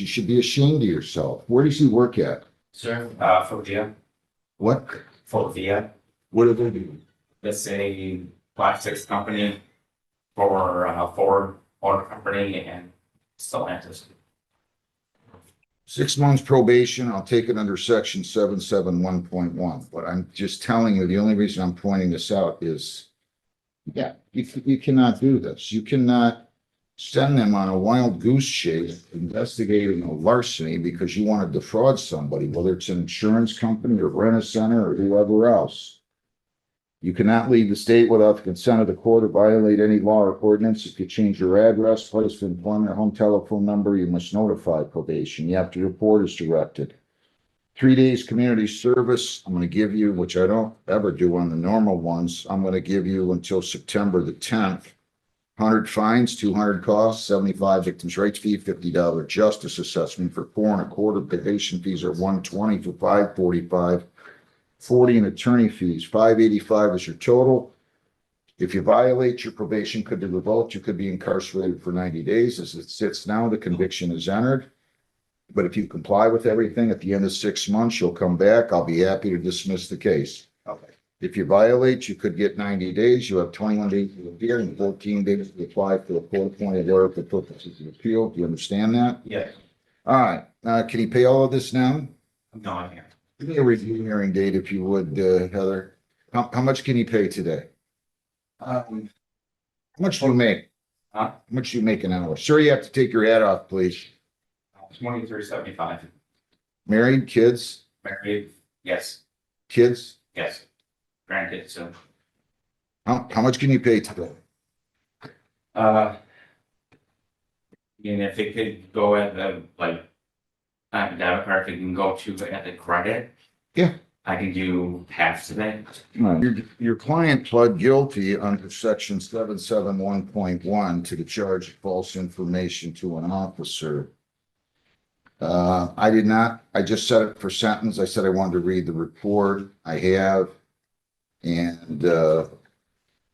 You should be ashamed of yourself. Where does he work at? Sir, Fovia, What? Fovia, What do they do? it's a plastics company for Ford Motor Company and Stellantis. 6 months probation, I'll take it under section 771.1, but I'm just telling you, the only reason I'm pointing this out is, yeah, you cannot do this. You cannot send them on a wild goose chase investigating a larceny because you want to defraud somebody, whether it's an insurance company or Rent-A-Center or whoever else. You cannot leave the state without the consent of the court or violate any law or ordinance. If you change your address, place of employment, or home telephone number, you must notify probation. You have to report as directed. 3 days community service, I'm going to give you, which I don't ever do on the normal ones. I'm going to give you until September the 10th. 100 fines, 200 costs, 75 victims' rights fee, $50 justice assessment for 4 1/4. Probation fees are $120 for 545. 40 in attorney fees, 585 is your total. If you violate, your probation could be revoked. You could be incarcerated for 90 days. As it sits now, the conviction is entered. But if you comply with everything, at the end of 6 months, you'll come back. I'll be happy to dismiss the case. Okay. If you violate, you could get 90 days. You have 21 days to appear and 14 days to apply for a court-appointed lawyer for purposes of appeal. Do you understand that? Yeah. All right. Can you pay all of this now? No, I can't. Give me a review hearing date if you would, Heather. How much can you pay today? How much do you make? Huh? How much do you make an hour? Sir, you have to take your hat off, please. 23.75. Married, kids, Married, yes, kids? yes. Granted, so, How much can you pay today? and if it could go at the, like, debit card, if it can go to at the credit. Yeah. I can do half today. Your client pled guilty under section 771.1 to the charge of false information to an officer. I did not, I just set it for sentence. I said I wanted to read the report. I have. And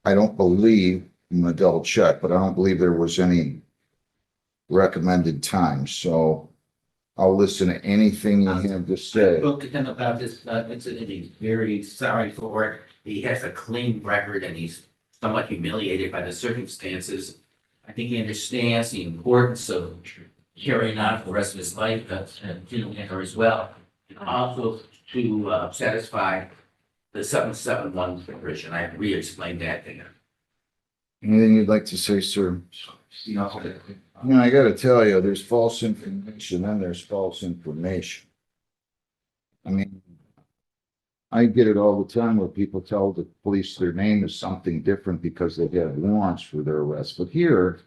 I don't believe, I'm gonna double check, but I don't believe there was any recommended time. So I'll listen to anything you have to I say. spoke to him about this incident. He's very sorry for it. He has a clean record and he's somewhat humiliated by the circumstances. I think he understands the importance of carrying on for the rest of his life, and her as well. Also to satisfy the 771 provision. I re-explained that to him. Anything you'd like to say, sir? I gotta tell you, there's false information and there's false information. I mean, I get it all the time where people tell the police their name is something different because they have warrants for their arrest. But here,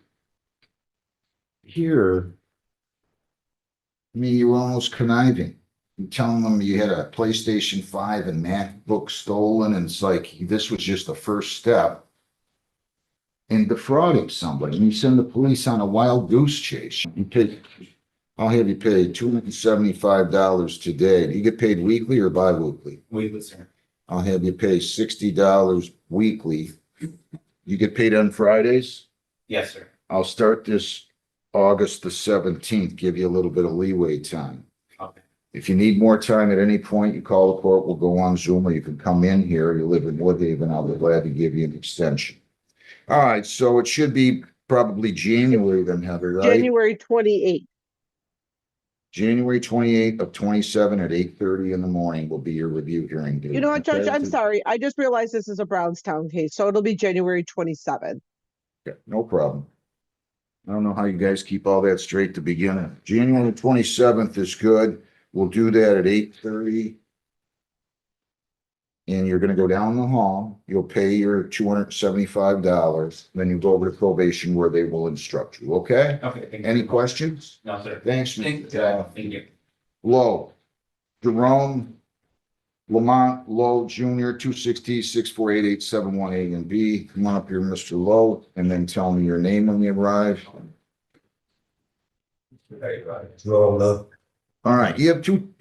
I mean, you were almost conniving. You're telling them you had a PlayStation 5 and MacBook stolen, and it's like, this was just the first step in defrauding somebody. And you send the police on a wild goose chase. I'll have you pay $275 today. Do you get paid weekly or bi-weekly? Weekly, sir. I'll have you pay $60 weekly. You get paid on Fridays? Yes, sir. I'll start this August the 17th, give you a little bit of leeway time. Okay. If you need more time at any point, you call the court, we'll go on Zoom, or you can come in here. You live in Woodhaven, I'll be glad to give you an extension. All right, so it should be probably January then, Heather, right? January 28th. January 28th of 27 at 8:30 in the morning will be your review hearing date. You know what, Judge? Okay? I'm sorry. I just realized this is a Brownstown case, so it'll be January 27th. Yeah, no problem. I don't know how you guys keep all that straight to begin with. January 27th is good. We'll do that at 8:30. And you're gonna go down the hall. You'll pay your $275. Then you go over to probation where they will instruct you, okay? Okay. thank you. Any questions? No, sir. Thanks, Thank Mr. you. Lowe. Jerome Lamont Lowe Jr., 260-648-8718 A and B. Come on up here, Mr. Lowe, and then tell me your name when you arrive. All right, you have two.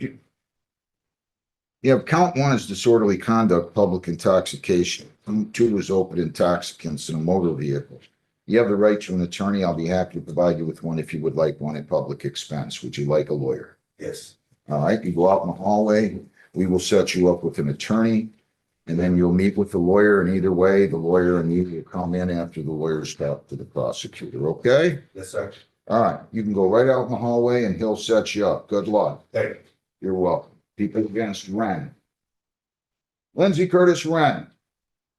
You have count one is disorderly conduct, public intoxication. Count two is open intoxicants in a motor vehicle. You have the right to an attorney. I'll be happy to provide you with one if you would like one at public expense. Would you like a lawyer? Yes. All right, you go out in the hallway. We will set you up with an attorney. And then you'll meet with the lawyer, and either way, the lawyer and you will come in after the lawyer's talked to the prosecutor, okay? Yes, sir. All right, you can go right out in the hallway and he'll set you up. Good luck. Thank you. You're welcome. People against Wren. Lindsay Curtis Wren,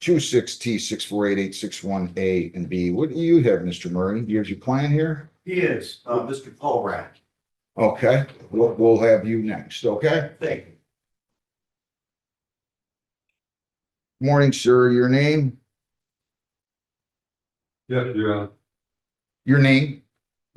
26T6488661A and B. What do you have, Mr. Murray? Here's your client here? He is, Mr. Paul Rack. Okay, we'll have you next, okay? Thank you. Morning, sir. Your name? Yes, yeah, Your name?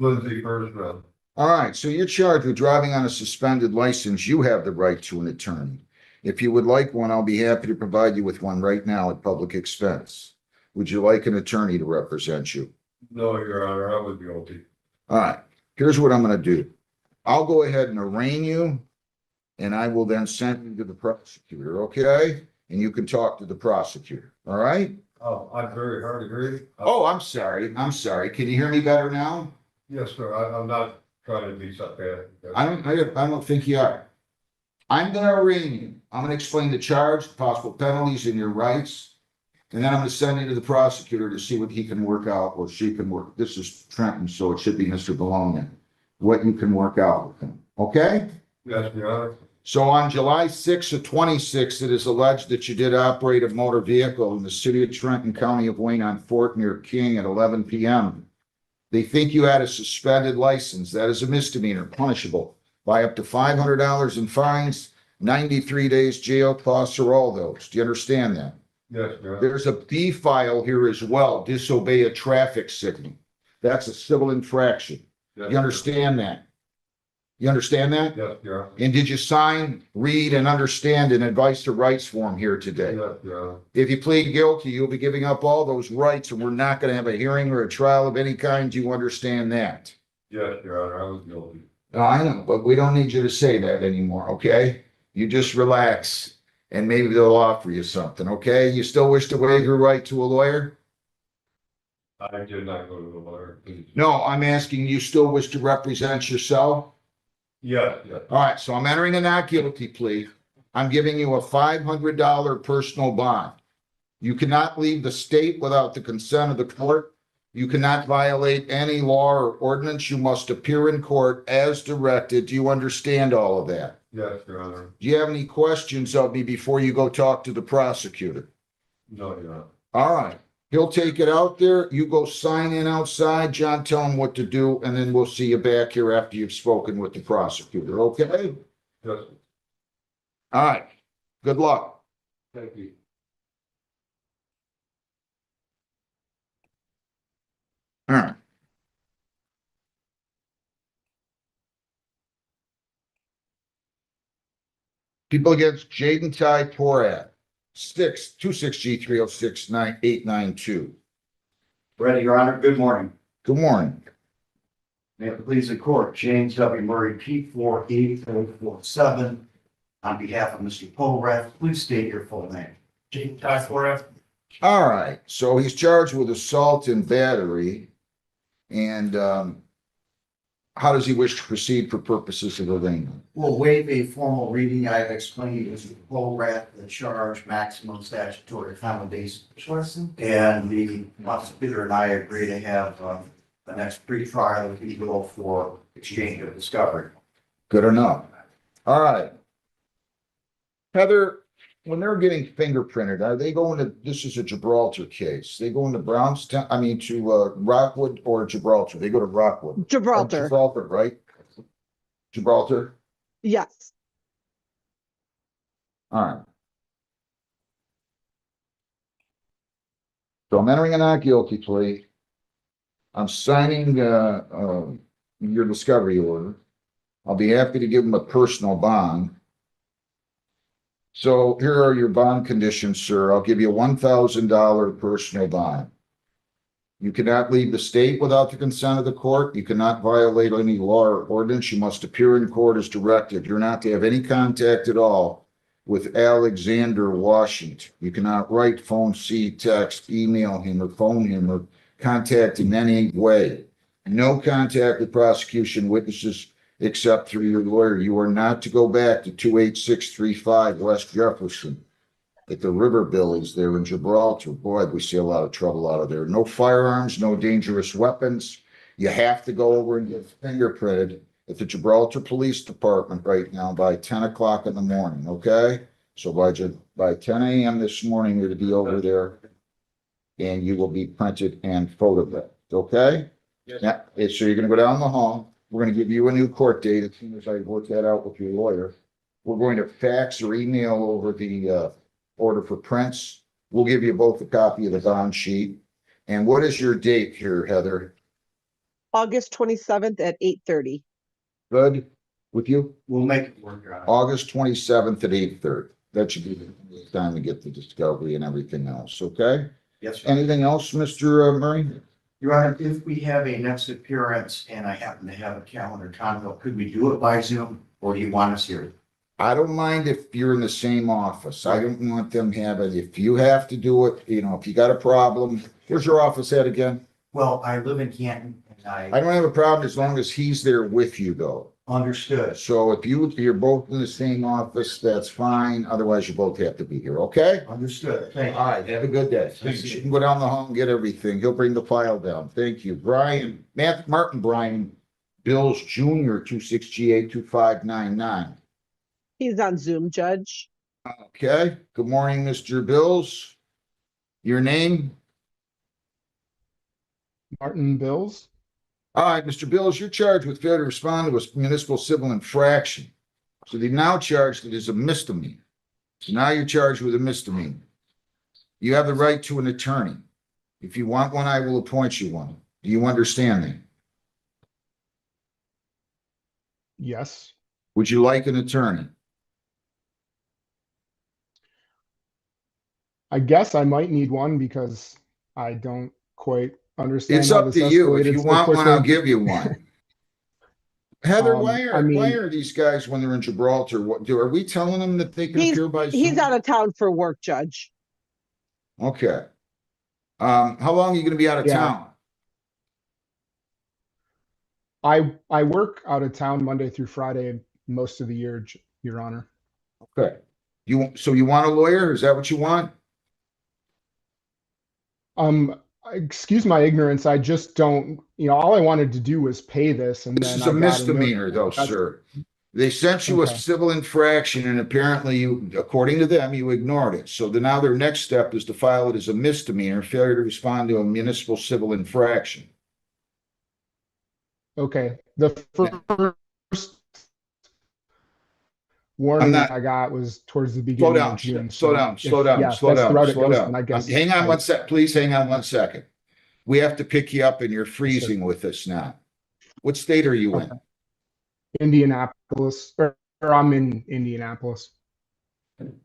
Lindsay first round. All right, so you're charged with driving on a suspended license. You have the right to an attorney. If you would like one, I'll be happy to provide you with one right now at public expense. Would you like an attorney to represent you? No, Your Honor, I was guilty. All right, here's what I'm gonna do. I'll go ahead and arraign you, and I will then send you to the prosecutor, okay? And you can talk to the prosecutor, all right? Oh, I'm very hard to hear. Oh, I'm sorry. Can you hear me better now? Yes, sir, I'm not trying to be sarcastic. I don't think you are. I'm gonna arraign you. I'm gonna explain the charge, the possible penalties and your rights. And then I'm gonna send you to the prosecutor to see what he can work out or she can work. This is Trenton, so it should be Mr. Bologna. What you can work out with him, okay? Yes, Your Honor. So on July 6th of 26, it is alleged that you did operate a motor vehicle in the city of Trenton, county of Wayne on Fort near King at 11 p.m. They think you had a suspended license. That is a misdemeanor, punishable by up to $500 in fines, 93 days jail, costs or all those. Do you understand that? Yes, Your Honor. There's a B file here as well, disobey a traffic signal. That's a civil infraction. Yes, You understand that? You understand that? Yes, Your Honor. And did you sign, read, and understand an advice to rights form here today? Yes, Your Honor. If you plead guilty, you'll be giving up all those rights, and we're not gonna have a hearing or a trial of any kind. Do you understand that? Yes, Your Honor, I was guilty. I know, but we don't need you to say that anymore, okay? You just relax, and maybe they'll offer you something, okay? You still wish to waive your right to a lawyer? I did not go to the lawyer. Please. No, I'm asking, you still wish to represent yourself? Yes, yes. All right, so I'm entering a not guilty plea. I'm giving you a $500 personal bond. You cannot leave the state without the consent of the court. You cannot violate any law or ordinance. You must appear in court as directed. Do you understand all of that? Yes, Your Honor. Do you have any questions of me before you go talk to the prosecutor? No, Your Honor. All right, he'll take it out there. You go sign in outside. John, tell him what to do, and then we'll see you back here after you've spoken with the prosecutor, okay? Yes, All right, good luck. thank you. All right. People against Jaden Ty Porat, 26G30698892. Ready, Your Honor. Good morning. Good morning. May it please the court, James W. Murray, P48447. On behalf of Mr. Polrath, please state your full name. James Tyforeth. All right, so he's charged with assault and battery. And how does he wish to proceed for purposes of arraignment? We'll waive a formal reading. I have explained to Mr. Polrath the charge, maximum statutory accommodation. And the prosecutor and I agree to have the next pretrial legal for exchange of discovery. Good enough. All right. Heather, when they're getting fingerprinted, are they going to, this is a Gibraltar case, they going to Brownstown, to Rockwood or Gibraltar? They go to Rockwood. Gibraltar, Gibraltar, right? Gibraltar? yes. All right. So I'm entering a not guilty plea. I'm signing your discovery order. I'll be happy to give him a personal bond. So here are your bond conditions, sir. I'll give you a $1,000 personal bond. You cannot leave the state without the consent of the court. You cannot violate any law or ordinance. You must appear in court as directed. You're not to have any contact at all with Alexander Washington. You cannot write, phone, see, text, email him, or phone him, or contact in any way. No contact with prosecution witnesses except through your lawyer. You are not to go back to 28635 West Jefferson at the River Billies there in Gibraltar. Boy, we see a lot of trouble out of there. No firearms, no dangerous weapons. You have to go over and get fingerprinted at the Gibraltar Police Department right now by 10 o'clock in the morning, okay? So by 10 a.m. this morning, you're to be over there and you will be printed and photographed, okay? Yeah, so you're gonna go down the hall. We're gonna give you a new court date as soon as I work that out with your lawyer. We're going to fax or email over the order for prints. We'll give you both a copy of the bond sheet. And what is your date here, Heather? August 27th at 8:30. Good with you? We'll make it work, Your Honor. August 27th at 8:30. That should be the time to get the discovery and everything else, okay? Yes, sir. Anything else, Mr. Murray? Your Honor, if we have a next appearance and I happen to have a calendar conflict, could we do it by Zoom or do you want us here? I don't mind if you're in the same office. I don't want them having, if you have to do it, if you got a problem, where's your office at again? Well, I live in Canton and I don't have a problem as long as he's there with you though. understood. So if you're both in the same office, that's fine. Otherwise, you both have to be here, okay? Understood. Thank All you. right, have a good day. Thanks. You can go down the hall and get everything. He'll bring the file down. Thank you. Martin Brian Bills Jr., 26GA2599. He's on Zoom, Judge. Okay, good morning, Mr. Bills. Your name? Martin Bills. All right, Mr. Bills, you're charged with failure to respond to a municipal civil infraction. So they've now charged it as a misdemeanor. So now you're charged with a misdemeanor. You have the right to an attorney. If you want one, I will appoint you one. Do you understand that? Yes. Would you like an attorney? I guess I might need one because I don't quite understand It's how up this to you. If escalated you so want one, I'll quickly. give you one. Heather, why I mean- are these guys when they're in Gibraltar? Are we telling them that they can He's- appear by He's Zoom? out of town for work, Judge. Okay. How long are you gonna be out of Yeah. town? I work out of town Monday through Friday most of the year, Your Honor. Okay. So you want a lawyer? Is that what you want? Excuse my ignorance. I just don't, all I wanted to do was pay this and This then is I a got misdemeanor though, That's- sir. They sent you a Okay. civil infraction and apparently you, according to them, you ignored it. So now their next step is to file it as a misdemeanor, failure to respond to a municipal civil infraction. Okay. The first warning not- I got was towards the Slow beginning down, of June. slow down, slow down, Yes, slow that's the down, route it slow goes, down. then I guess Hang on I- one sec, please hang on one second. We have to pick you up and you're freezing with us now. What state are you in? Okay. Indianapolis, or I'm in Indianapolis.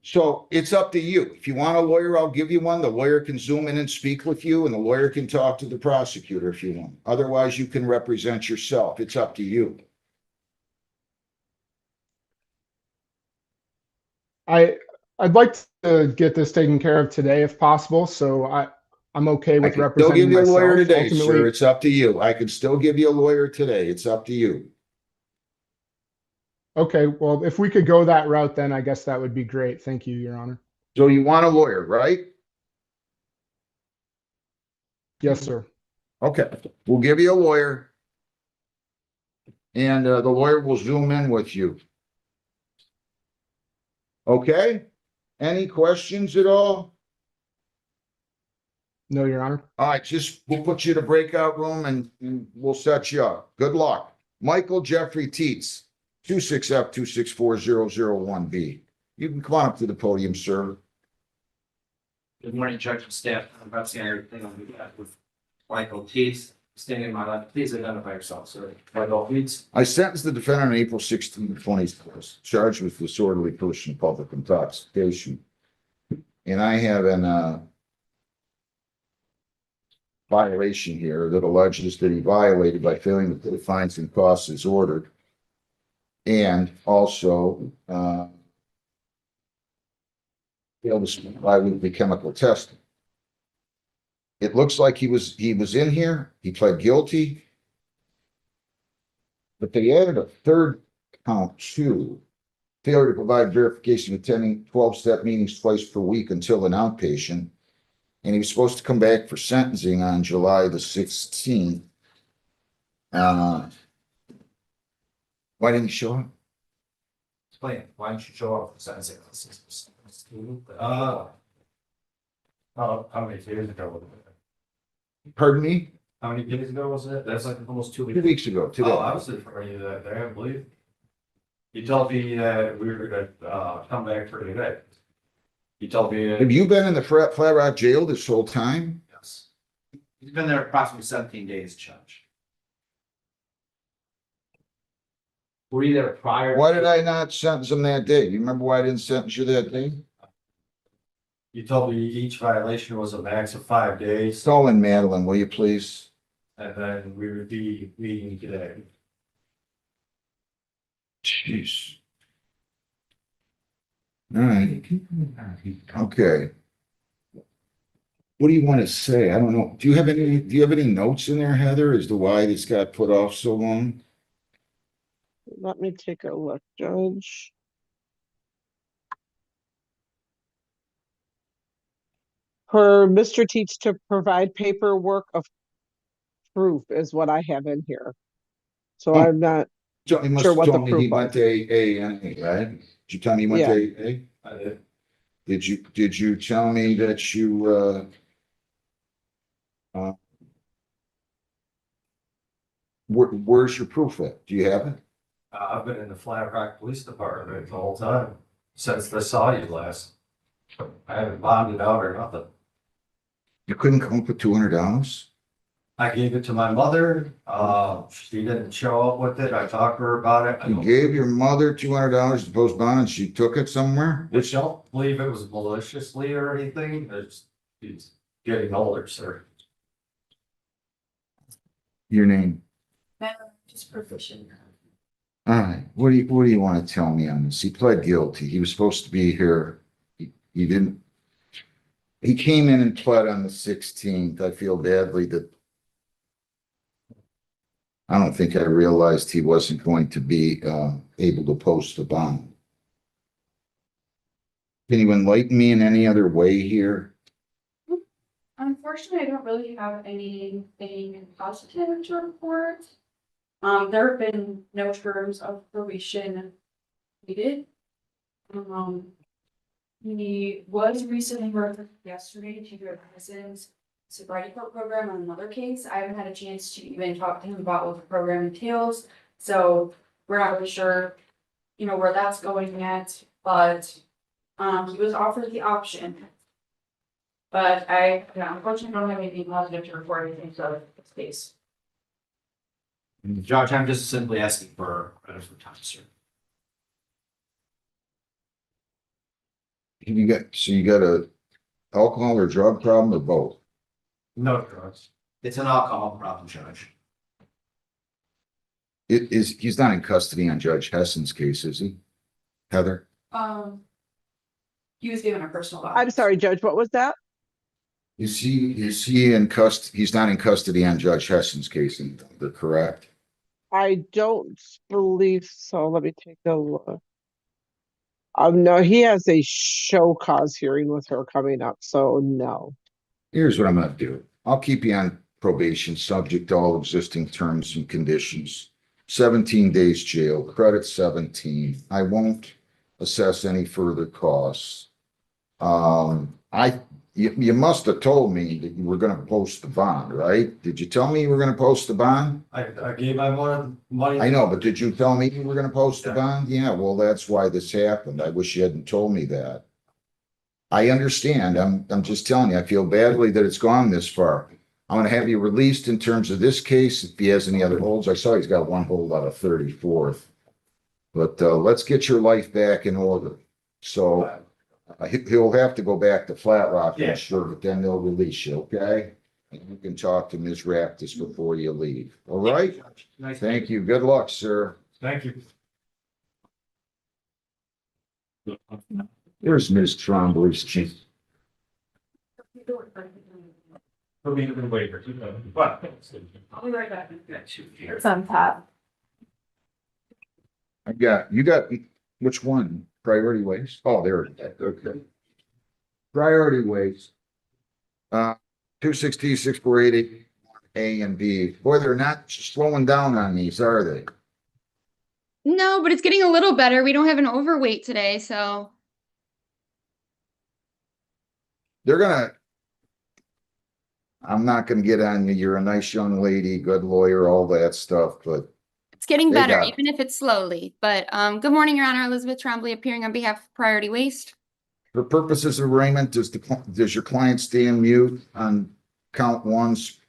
So it's up to you. If you want a lawyer, I'll give you one. The lawyer can zoom in and speak with you and the lawyer can talk to the prosecutor if you want. Otherwise, you can represent yourself. It's up to you. I'd like to get this taken care of today if possible, so I'm okay I with can still representing give you a myself. lawyer today, Ultimately, sir. It's up to you. I can still give you a lawyer today. It's up to you. okay, well, if we could go that route, then I guess that would be great. Thank you, Your Honor. So you want a lawyer, right? Yes, sir. Okay, we'll give you a lawyer. And the lawyer will zoom in with you. Okay? Any questions at all? No, Your Honor. All right, we'll put you in a breakout room and we'll set you up. Good luck. Michael Jeffrey Teets, 26F264001B. You can come on up to the podium, sir. Good morning, Judge and staff. I'm about to say everything on behalf with Michael Teets, standing in my left. Please identify yourself, sir. Michael Teets. I sentenced the defendant on April 16, 2020, charged with disorderly person public intoxication. And I have an violation here that alleges that he violated by failing to pay fines and costs as ordered. And also failed to supply weekly chemical testing. It looks like he was in here, he pled guilty. But they added a third count too. Failure to provide verification of attending 12-step meetings twice per week until an outpatient. And he was supposed to come back for sentencing on July the 16th. Why didn't he show up? Explain, why don't you show up for sentencing? How many days ago was it? Pardon me? How many days ago was it? That's like almost 2 2 weeks. weeks ago, today. Oh, I was in front of you that day, I believe. You told me that we were gonna, come back for today. You told me. Have you been in the Flat Rock jail this whole time? Yes. He's been there approximately 17 days, Judge. Were you there prior? Why did I not sentence him that day? You remember why I didn't sentence you that day? You told me each violation was a max of 5 days, Call in Madeline, will you please? and then we would be meeting today. Jeez. All right. Okay. What do you want to say? I don't know. Do you have any notes in there, Heather, as to why this got put off so long? Let me take a look, Judge. For Mr. Teach to provide paperwork of proof is what I have in here. So Oh. I'm not, You must Sure, have what the told me he proof went to AA, right? Did you tell me he went to AA? I did. Did you tell me that you, where's your proof at? Do you have it? I've been in the Flat Rock Police Department the whole time, since I saw you last. I haven't bonded out or nothing. You couldn't come up with $200? I gave it to my mother, she didn't show up with it, I talked to her about it. I You don't- gave your mother $200 to post bond and she took it somewhere? I don't believe it was maliciously or anything, she's getting older, sir. Your name? Just proficient. All right, what do you want to tell me on this? He pled guilty. He was supposed to be here. He didn't. He came in and pled on the 16th. I feel badly that. I don't think I realized he wasn't going to be able to post the bond. Can you enlighten me in any other way here? Unfortunately, I don't really have anything positive to report. There have been no terms of probation completed. He was recently referred yesterday to your prison's sobriety court program on another case. I haven't had a chance to even talk to him about what the program entails, so we're not really sure, where that's going yet, but he was offered the option. But unfortunately don't have anything positive to report anything to this case. Judge, I'm just simply asking for credit for time, sir. You got a alcohol or drug problem or both? No drugs. It's an alcohol problem, Judge. He's not in custody on Judge Hessen's case, is he? Heather? He was given a personal. I'm sorry, Judge, what was that? Is he in custody? He's not in custody on Judge Hessen's case, they're correct? I don't believe so. Let me take a look. No, he has a show cause hearing with her coming up, so no. Here's what I'm gonna do. I'll keep you on probation, subject to all existing terms and conditions. 17 days jail, credit 17. I won't assess any further costs. You must have told me that you were gonna post the bond, right? Did you tell me you were gonna post the bond? I gave my money. I know, but did you tell me you were gonna post the bond? Yeah, well, that's why this happened. I wish you hadn't told me that. I understand. I'm just telling you, I feel badly that it's gone this far. I'm gonna have you released in terms of this case. If he has any other holds, I saw he's got one hold out of 34th. But let's get your life back in order. So he'll have to go back to Flat Rock, Yeah. I'm sure, but then they'll release you, okay? And you can talk to Ms. Raptis before you leave, all right? Nice. Thank you. Good luck, sir. Thank you. There's Ms. Trombley's chief. For me to be waiver, but. I'll be right back. It's on top. You got, which one? Priority waste? Oh, there it is. Okay. Priority waste. 260, 6480, A and B. Boy, they're not slowing down on these, are they? No, but it's getting a little better. We don't have an overweight today, so They're gonna. I'm not gonna get on you. You're a nice young lady, good lawyer, all that stuff, but it's getting They better, got it. even if it's slowly. But good morning, Your Honor. Elizabeth Trombley appearing on behalf of Priority Waste. for purposes of arraignment, does your client stand mute on count one's,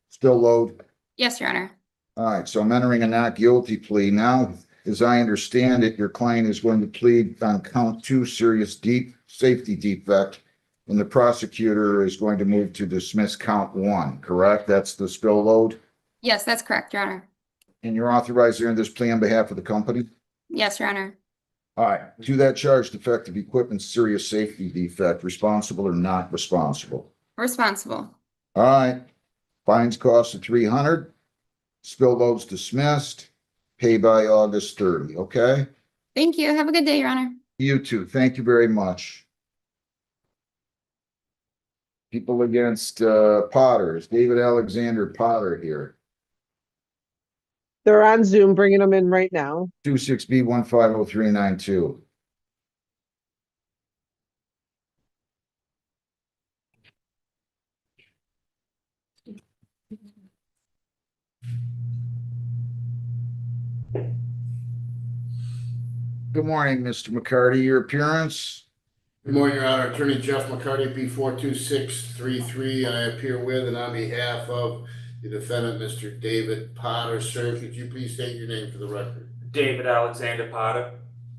still load? Yes, Your Honor. All right, so I'm entering a not guilty plea. Now, as I understand it, your client is going to plead on count two, serious safety defect. And the prosecutor is going to move to dismiss count one, correct? That's the spill load? Yes, that's correct, Your Honor. And you're authorized to enter this plea on behalf of the company? Yes, Your Honor. All right, to that charge, defective equipment, serious safety defect, responsible or not responsible? Responsible. All right, fines cost of 300, spill loads dismissed, pay by August 30, okay? Thank you. Have a good day, Your Honor. You too, thank you very much. People against Potter, is David Alexander Potter here. They're on Zoom, bringing them in right now. 26B150392. Good morning, Mr. McCarty. Your appearance? Good morning, Your Honor. Attorney Jeff McCarty, B 42633. I appear with and on behalf of the defendant, Mr. David Potter. Sir, could you please state your name for the record? David Alexander Potter.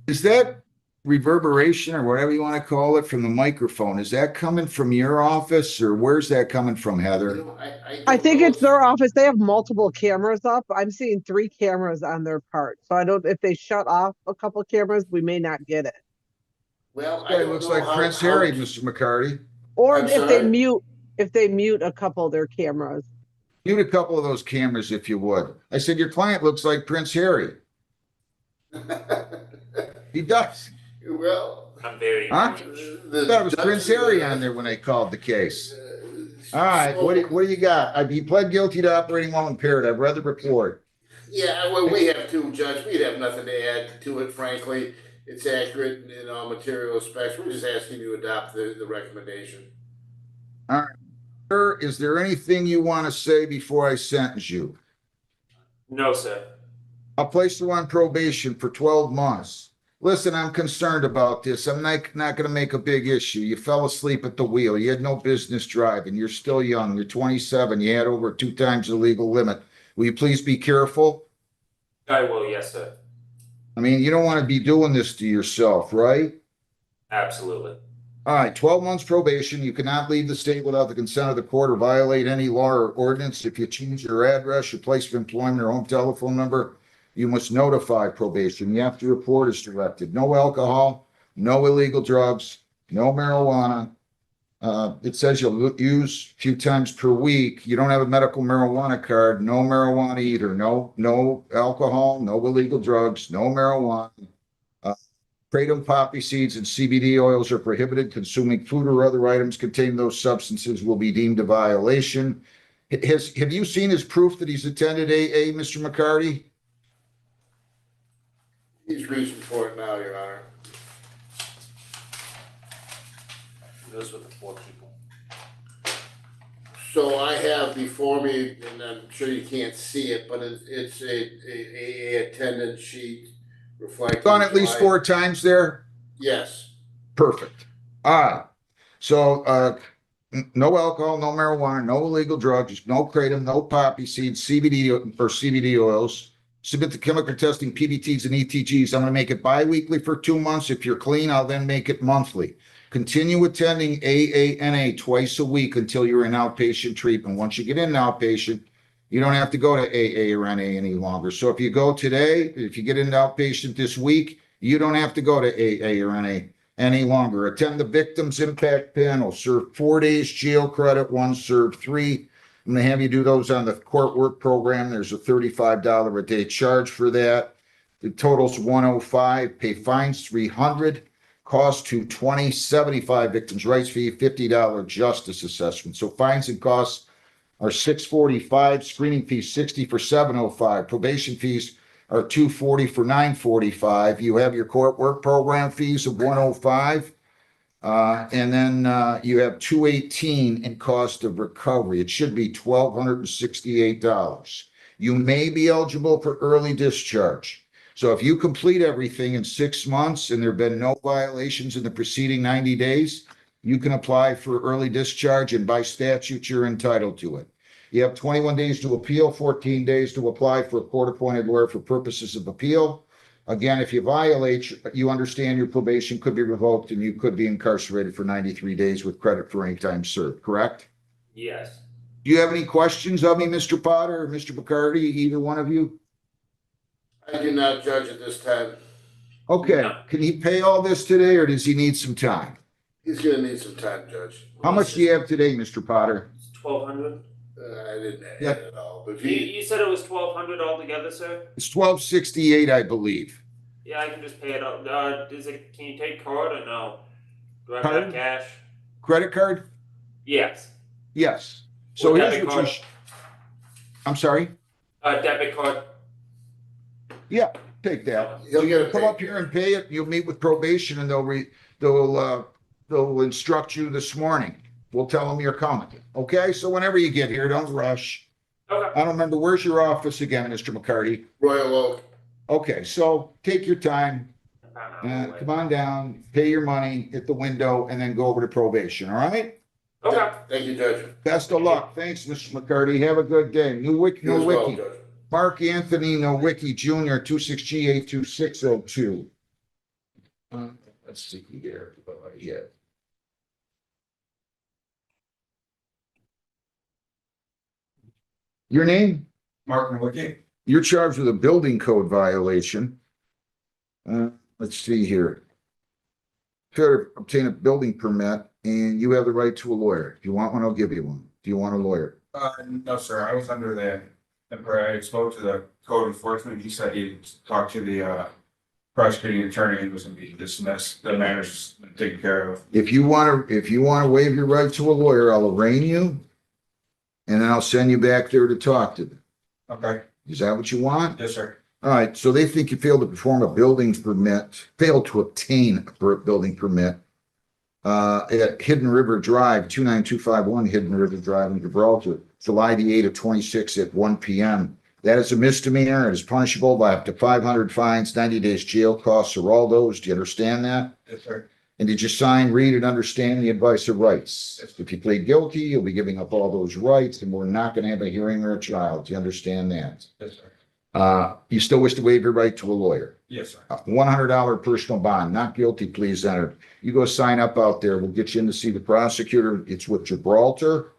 Is that reverberation or whatever you want to call it from the microphone? Is that coming from your office or where's that coming from, Heather? You know, I don't think know it's if- their office. They have multiple cameras up. I'm seeing 3 cameras on their part. So I don't, if they shut off a couple cameras, we may not get it. Well, I It don't looks know like how- Prince how- Harry, Mr. McCarty. Or I'm if they sorry? mute a couple of their cameras. Mute a couple of those cameras if you would. I said, your client looks like Prince Harry. He does. Well, I'm very. Huh? I thought it was Prince Harry on there when they called the case. All right, what do you got? He pled guilty to operating while impaired. I've read the report. Yeah, well, we have two, Judge. We'd have nothing to add to it, frankly. It's accurate in all material aspects. We're just asking you to adopt the recommendation. Sir, is there anything you want to say before I sentence you? No, sir. I'll place you on probation for 12 months. Listen, I'm concerned about this. I'm not going to make a big issue. You fell asleep at the wheel. You had no business driving. You're still young. You're 27. You had over 2 times the legal limit. Will you please be careful? I will, yes, sir. I mean, you don't want to be doing this to yourself, right? Absolutely. All right, 12 months probation. You cannot leave the state without the consent of the court or violate any law or ordinance. If you change your address, your place of employment, or home telephone number, you must notify probation. You have to report as directed. No alcohol, no illegal drugs, no marijuana. It says you'll use a few times per week. You don't have a medical marijuana card. No marijuana either. No alcohol, no illegal drugs, no marijuana. Kratom poppy seeds and CBD oils are prohibited. Consuming food or other items containing those substances will be deemed a violation. Have you seen his proof that he's attended AA, Mr. McCarty? He's reaching for it now, Your Honor. Goes with the 4 people. So I have before me, and I'm sure you can't see it, but it's a attendance sheet reflecting. Gone at least July- 4 times there? Yes. Perfect. All right. So, no alcohol, no marijuana, no illegal drugs, no kratom, no poppy seeds, CBD or CBD oils. Submit the chemical testing, PBTs and ETGs. I'm going to make it bi-weekly for 2 months. If you're clean, I'll then make it monthly. Continue attending AANA twice a week until you're in outpatient treatment. Once you get in outpatient, you don't have to go to AA or NA any longer. So if you go today, if you get into outpatient this week, you don't have to go to AA or NA any longer. Attend the victim's impact panel, serve 4 days jail credit, 1 serve 3. I'm gonna have you do those on the court work program. There's a $35 a day charge for that. The total's 105, pay fines 300, cost to 20, 75 victims' rights fee, $50 justice assessment. So fines and costs are 645, screening fees 60 for 705, probation fees are 240 for 945. You have your court work program fees of 105. And then you have 218 in cost of recovery. It should be $1,268. You may be eligible for early discharge. So if you complete everything in 6 months and there have been no violations in the preceding 90 days, you can apply for early discharge, and by statute, you're entitled to it. You have 21 days to appeal, 14 days to apply for a court-appointed lawyer for purposes of appeal. Again, if you violate, you understand your probation could be revoked and you could be incarcerated for 93 days with credit for any time served, correct? Yes. Do you have any questions of me, Mr. Potter or Mr. McCarty, either one of you? I do not judge at this time. Okay, can he pay all this today or does he need some time? He's gonna need some time, Judge. How much do you have today, Mr. Potter? It's 1,200. I didn't add Yeah. it all, but if You, he, you said it was 1,200 altogether, sir? It's 1268, I believe. Yeah, I can just pay it up. Can you take card or no? Do I have to Card? have cash? Credit card? Yes. Yes. So Or here's debit what you, card? I'm sorry? Debit card. Yeah, take that. he'll get a Come up here and pay it. You'll meet with probation and they'll instruct you this morning. We'll tell them you're coming. Okay, so whenever you get here, don't rush. Okay. I don't remember, where's your office again, Mr. McCarty? Royal Oak. Okay, so take your time, come on down, pay your money at the window, and then go over to probation, all right? Okay. Thank you, Judge. Best of luck. Thanks, Mr. McCarty. Have a good day. New Wiki, You as well, Wiki. Judge. Mark Anthony Nowicki Jr., 26G82602. Let's see here. Yeah. Your name? Mark Nowicki. You're charged with a building code violation. Let's see here. Failure to obtain a building permit, and you have the right to a lawyer. If you want one, I'll give you one. Do you want a lawyer? No, sir, I was under the, I spoke to the code enforcement, he said he talked to the prosecuting attorney and was gonna be dismissed, the matter's been taken care of. If you want to waive your right to a lawyer, I'll arraign you, and then I'll send you back there to talk to them. Okay, Is that what you want? yes, sir. All right, so they think you failed to perform a building permit, failed to obtain a building permit at Hidden River Drive, 29251 Hidden River Drive in Gibraltar, July the 8th of 26 at 1 p.m. That is a misdemeanor. It is punishable by up to 500 fines, 90 days jail, costs are all those. Do you understand that? Yes, sir. And did you sign, read, and understand the advice of rights? If you plead guilty, you'll be giving up all those rights, and we're not going to have a hearing or a trial. Do you understand that? Yes, sir. You still wish to waive your right to a lawyer? Yes, sir. $100 personal bond, not guilty, pleas entered. You go sign up out there. We'll get you in to see the prosecutor. It's with Gibraltar.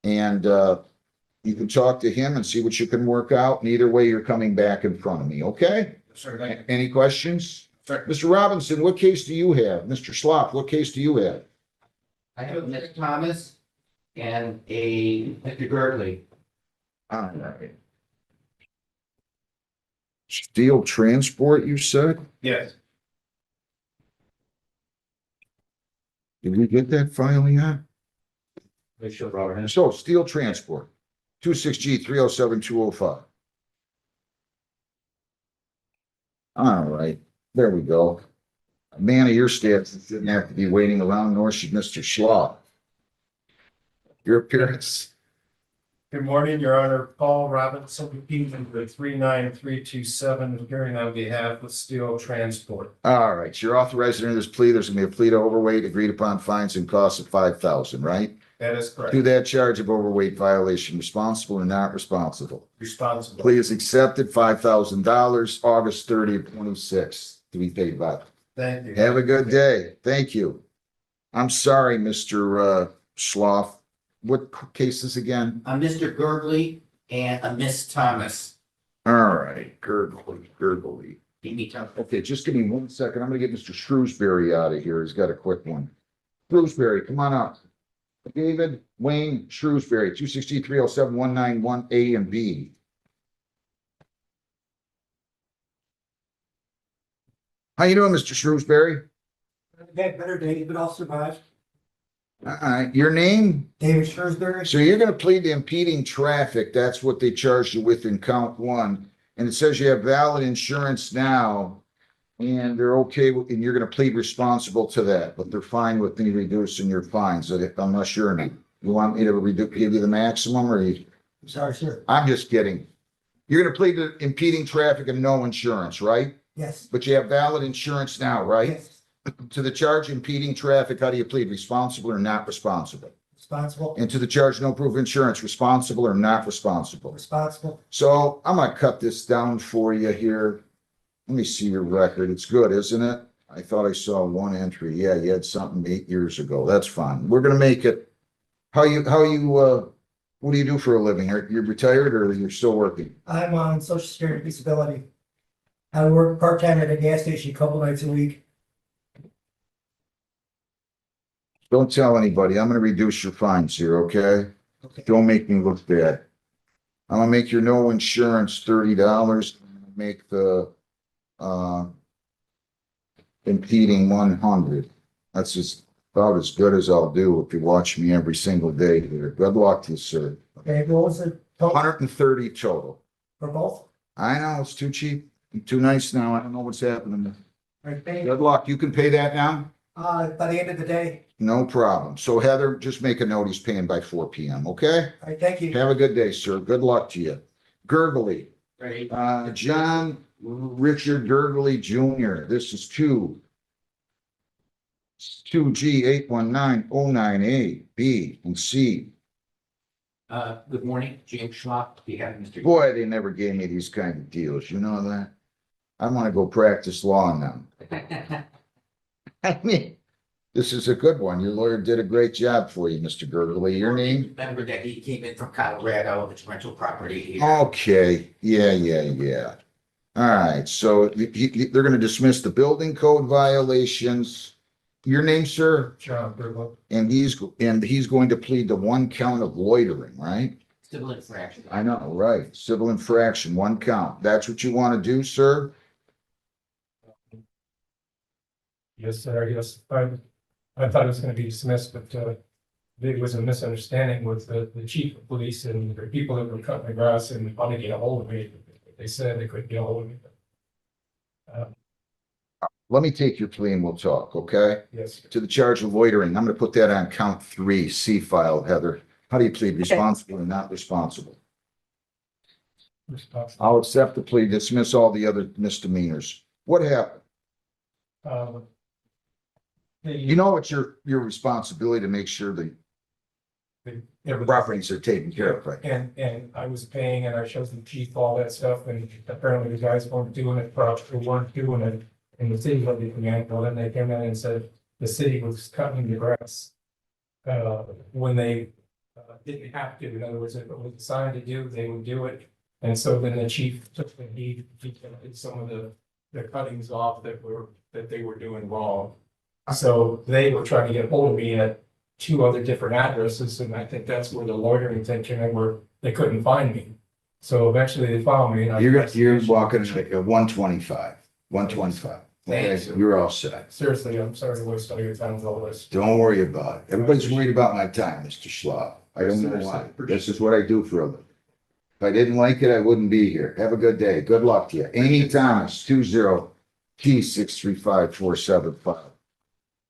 And you can talk to him and see what you can work out. And either way, you're coming back in front of me, okay? Yes, sir, thank you. Any questions? Sir. Mr. Robinson, what case do you have? Mr. Slopp, what case do you have? I have a Mr. Thomas and a Mr. Gertley. All right. Steel transport, you said? Yes. Did we get that file yet? Make sure Robert has. So steel transport, 26G 307205. All right, there we go. A man of your status didn't have to be waiting around, nor should Mr. Schlaw. Your appearance. Good morning, Your Honor. Paul Robinson, repeating the 39327, appearing on behalf of Steel Transport. All right, you're authorized to enter this plea. There's gonna be a plea to overweight, agreed upon fines and costs of 5,000, right? That is correct. To that charge of overweight violation, responsible or not responsible? Responsible. Plea is accepted, $5,000, August 30th, 26th, to be paid back. Thank you. Have a good day. Thank you. I'm sorry, Mr. Schloff. What cases again? A Mr. Gertley and a Miss Thomas. All right, gurgly. Give me time. Okay, just give me 1 second. I'm gonna get Mr. Shrewsbury out of here. He's got a quick one. Shrewsbury, come on up. David Wayne Shrewsbury, 263-07-191 A and B. How you doing, Mr. Shrewsbury? Had better days, but I'll survive. Your name? David Shrewsbury. So you're gonna plead to impeding traffic. That's what they charged you with in count one. And it says you have valid insurance now. And they're okay with, and you're gonna plead responsible to that, but they're fine with me reducing your fines, unless you're, you want me to give you the maximum, or you? Sorry, sir. I'm just kidding. You're gonna plead to impeding traffic and no insurance, right? Yes. But you have valid insurance now, right? Yes. To the charge impeding traffic, how do you plead? Responsible or not responsible? Responsible. And to the charge no proof of insurance, responsible or not responsible? Responsible. So I'm gonna cut this down for you here. Let me see your record. It's good, isn't it? I thought I saw one entry. Yeah, you had something 8 years ago. That's fine. We're gonna make it. What do you do for a living? Are you retired or you're still working? I'm on social security disability. I work part-time at a gas station a couple nights a week. Don't tell anybody. I'm gonna reduce your fines here, okay? Okay. Don't make me look bad. I'm gonna make your no insurance $30. I'm gonna make the impeding 100. That's just about as good as I'll do if you watch me every single day here. Good luck to you, sir. Okay, what was the total 130 total. for both? I know, it's too cheap, too nice now. I don't know what's happening. All right, thank you. Good luck. You can pay that now? By the end of the day. No problem. So Heather, just make a note he's paying by 4 PM, okay? All right, thank you. Have a good day, sir. Good luck to you. Gurgley, Right. John Richard Gurgley Jr. This is 2G 81909A, B, and C. Good morning, James Schlock, we have Mr. Boy, they never gave me these kind of deals. You know that? I want to go practice law on them. I mean, this is a good one. Your lawyer did a great job for you, Mr. Gurgley. Your name? Remember that he came in from Colorado, it's rental property here. Okay, yeah. All right, so they're gonna dismiss the building code violations. Your name, sir? John Burlow. And he's going to plead to 1 count of loitering, right? Civil infraction. I know, right, civil infraction, 1 count. That's what you want to do, sir? Yes, sir, yes. I thought it was gonna be dismissed, but there was a misunderstanding with the chief of police and the people that were cutting the grass and wanted to get a hold of me. They said they couldn't get a hold of me. Let me take your plea and we'll talk, okay? Yes, To the charge of loitering, I'm gonna put that on count 3, C file, Heather. How do you plead, responsible or not responsible? responsible. I'll accept the plea, dismiss all the other misdemeanors. What happened? You know, it's your responsibility to make sure the properties are taken care of, right? And I was paying and I showed the chief all that stuff and apparently the guys weren't doing it properly, weren't doing it. And the city let me command, well, then they came in and said the city was cutting the grass. When they didn't have to, in other words, if it was assigned to do, they would do it. And so then the chief took the heat, he did some of the cuttings off that they were doing wrong. So they were trying to get hold of me at 2 other different addresses, and I think that's where the loitering thing came in, where they couldn't find me. So eventually they found me. And You're walking like a 125. Okay, Thanks. you're all set. Seriously, I'm sorry to waste all your time with all this. Don't worry about it. Everybody's worried about my time, Mr. Schlaf. I don't know why. This is what I do for a living. If I didn't like it, I wouldn't be here. Have a good day. Good luck to you. Amy Thomas, 20T635475.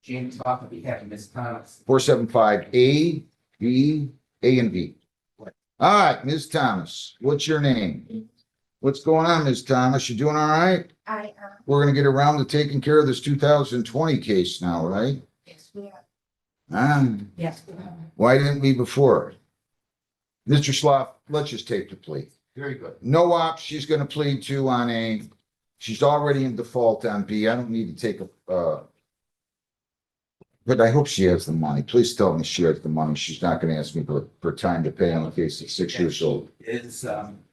James Schlock, on behalf of Ms. Thomas. 475 A, B, A and B. All right, Ms. Thomas, what's your name? What's going on, Ms. Thomas? You doing all right? I, We're gonna get around to taking care of this 2020 case now, right? yes, we are. Yes. Why didn't we before? Mr. Schlaf, let's just take the plea. Very good. No ops, she's gonna plead to on A. She's already in default on B. I don't need to take a But I hope she has the money. Please tell me she has the money. She's not gonna ask me for time to pay in case it's 6 years old. Is,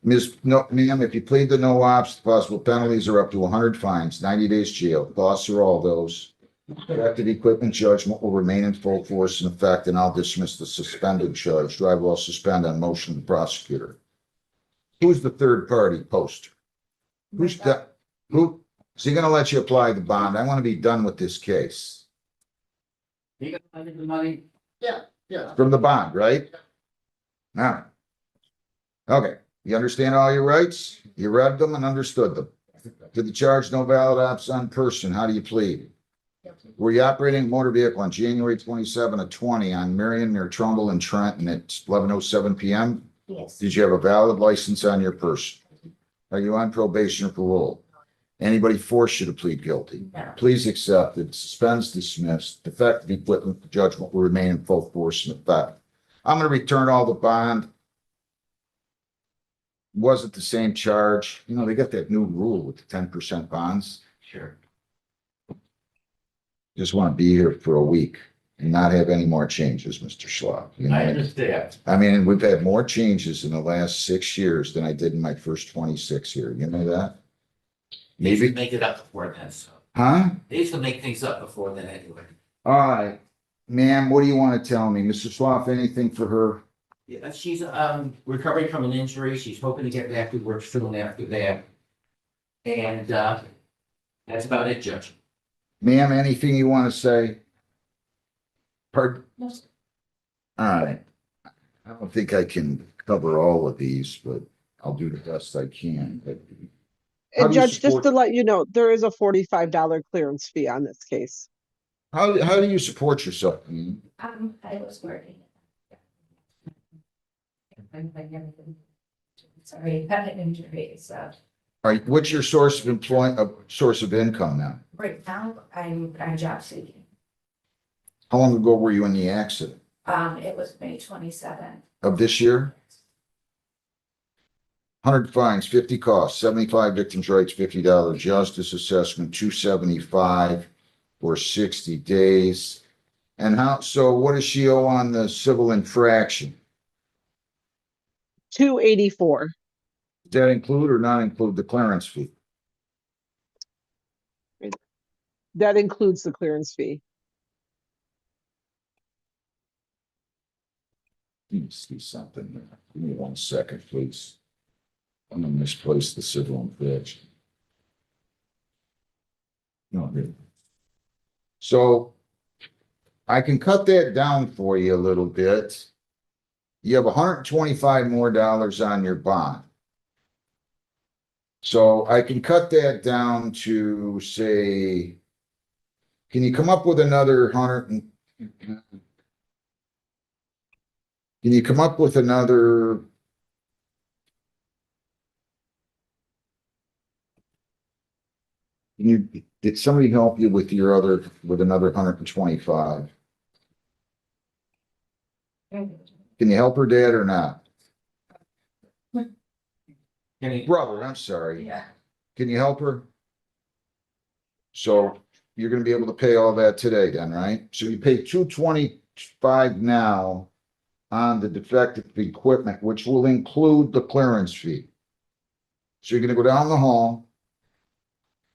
Ms., no, ma'am, if you plead to no ops, the possible penalties are up to 100 fines, 90 days jail. Costs are all those. Defective equipment judgment will remain in full force and effect, and I'll dismiss the suspended charge. Driver will suspend on motion of the prosecutor. Who's the third party poster? Who's that? Who? Is he gonna let you apply the bond? I want to be done with this case. you got the money? Yeah. From the bond, right? All right. Okay, you understand all your rights? You read them and understood them. To the charge, no valid ops on person, how do you plead? Were you operating a motor vehicle on January 27 of 20 on Marion near Trumbull and Trenton at 11:07 PM? Yes. Did you have a valid license on your person? Are you on probation or parole? Anybody force you to plead guilty? No. Please accept it. Suspends, dismissed. Defective equipment, the judgment will remain in full force and effect. I'm gonna return all the bond. Was it the same charge? You know, they got that new rule with the 10% bonds. Sure. Just want to be here for a week and not have any more changes, Mr. Schlaf. You know, I understand. I mean, we've had more changes in the last 6 years than I did in my first 26 here. You know that? They used to Maybe, make it up before then, so. huh? They used to make things up before then anyway. All right. Ma'am, what do you want to tell me? Mr. Schlaf, anything for her? Yeah, she's, recovering from an injury. She's hoping to get back to work soon after that. And, that's about it, Judge. Ma'am, anything you want to say? Pardon? No, sir. All right. I don't think I can cover all of these, but I'll do the best I can. But how And do you Judge, just support- to let you know, there is a $45 clearance fee on this case. How do you support yourself? ma'am? I was working. Sorry, had an injury, so All right, what's your source of source of income now? right now I'm job seeking. How long ago were you in the accident? It was May 27th. Of this year? 100 fines, 50 costs, 75 victims' rights, $50 justice assessment, 275 for 60 days. And so what does she owe on the civil infraction? 284. Does that include or not include the clearance fee? That includes the clearance fee. Let me see something. Give me 1 second, please. I'm gonna misplace the civil infraction. No, here. So I can cut that down for you a little bit. You have $125 more on your bond. So I can cut that down to say, can you come up with another can you come up with another? Did somebody help you with with another 125? Can you help her dad or not? Brother, I'm sorry. Yeah. Can you help her? So you're gonna be able to pay all that today then, right? So you pay 225 now on the defective equipment, which will include the clearance fee. So you're gonna go down the hall.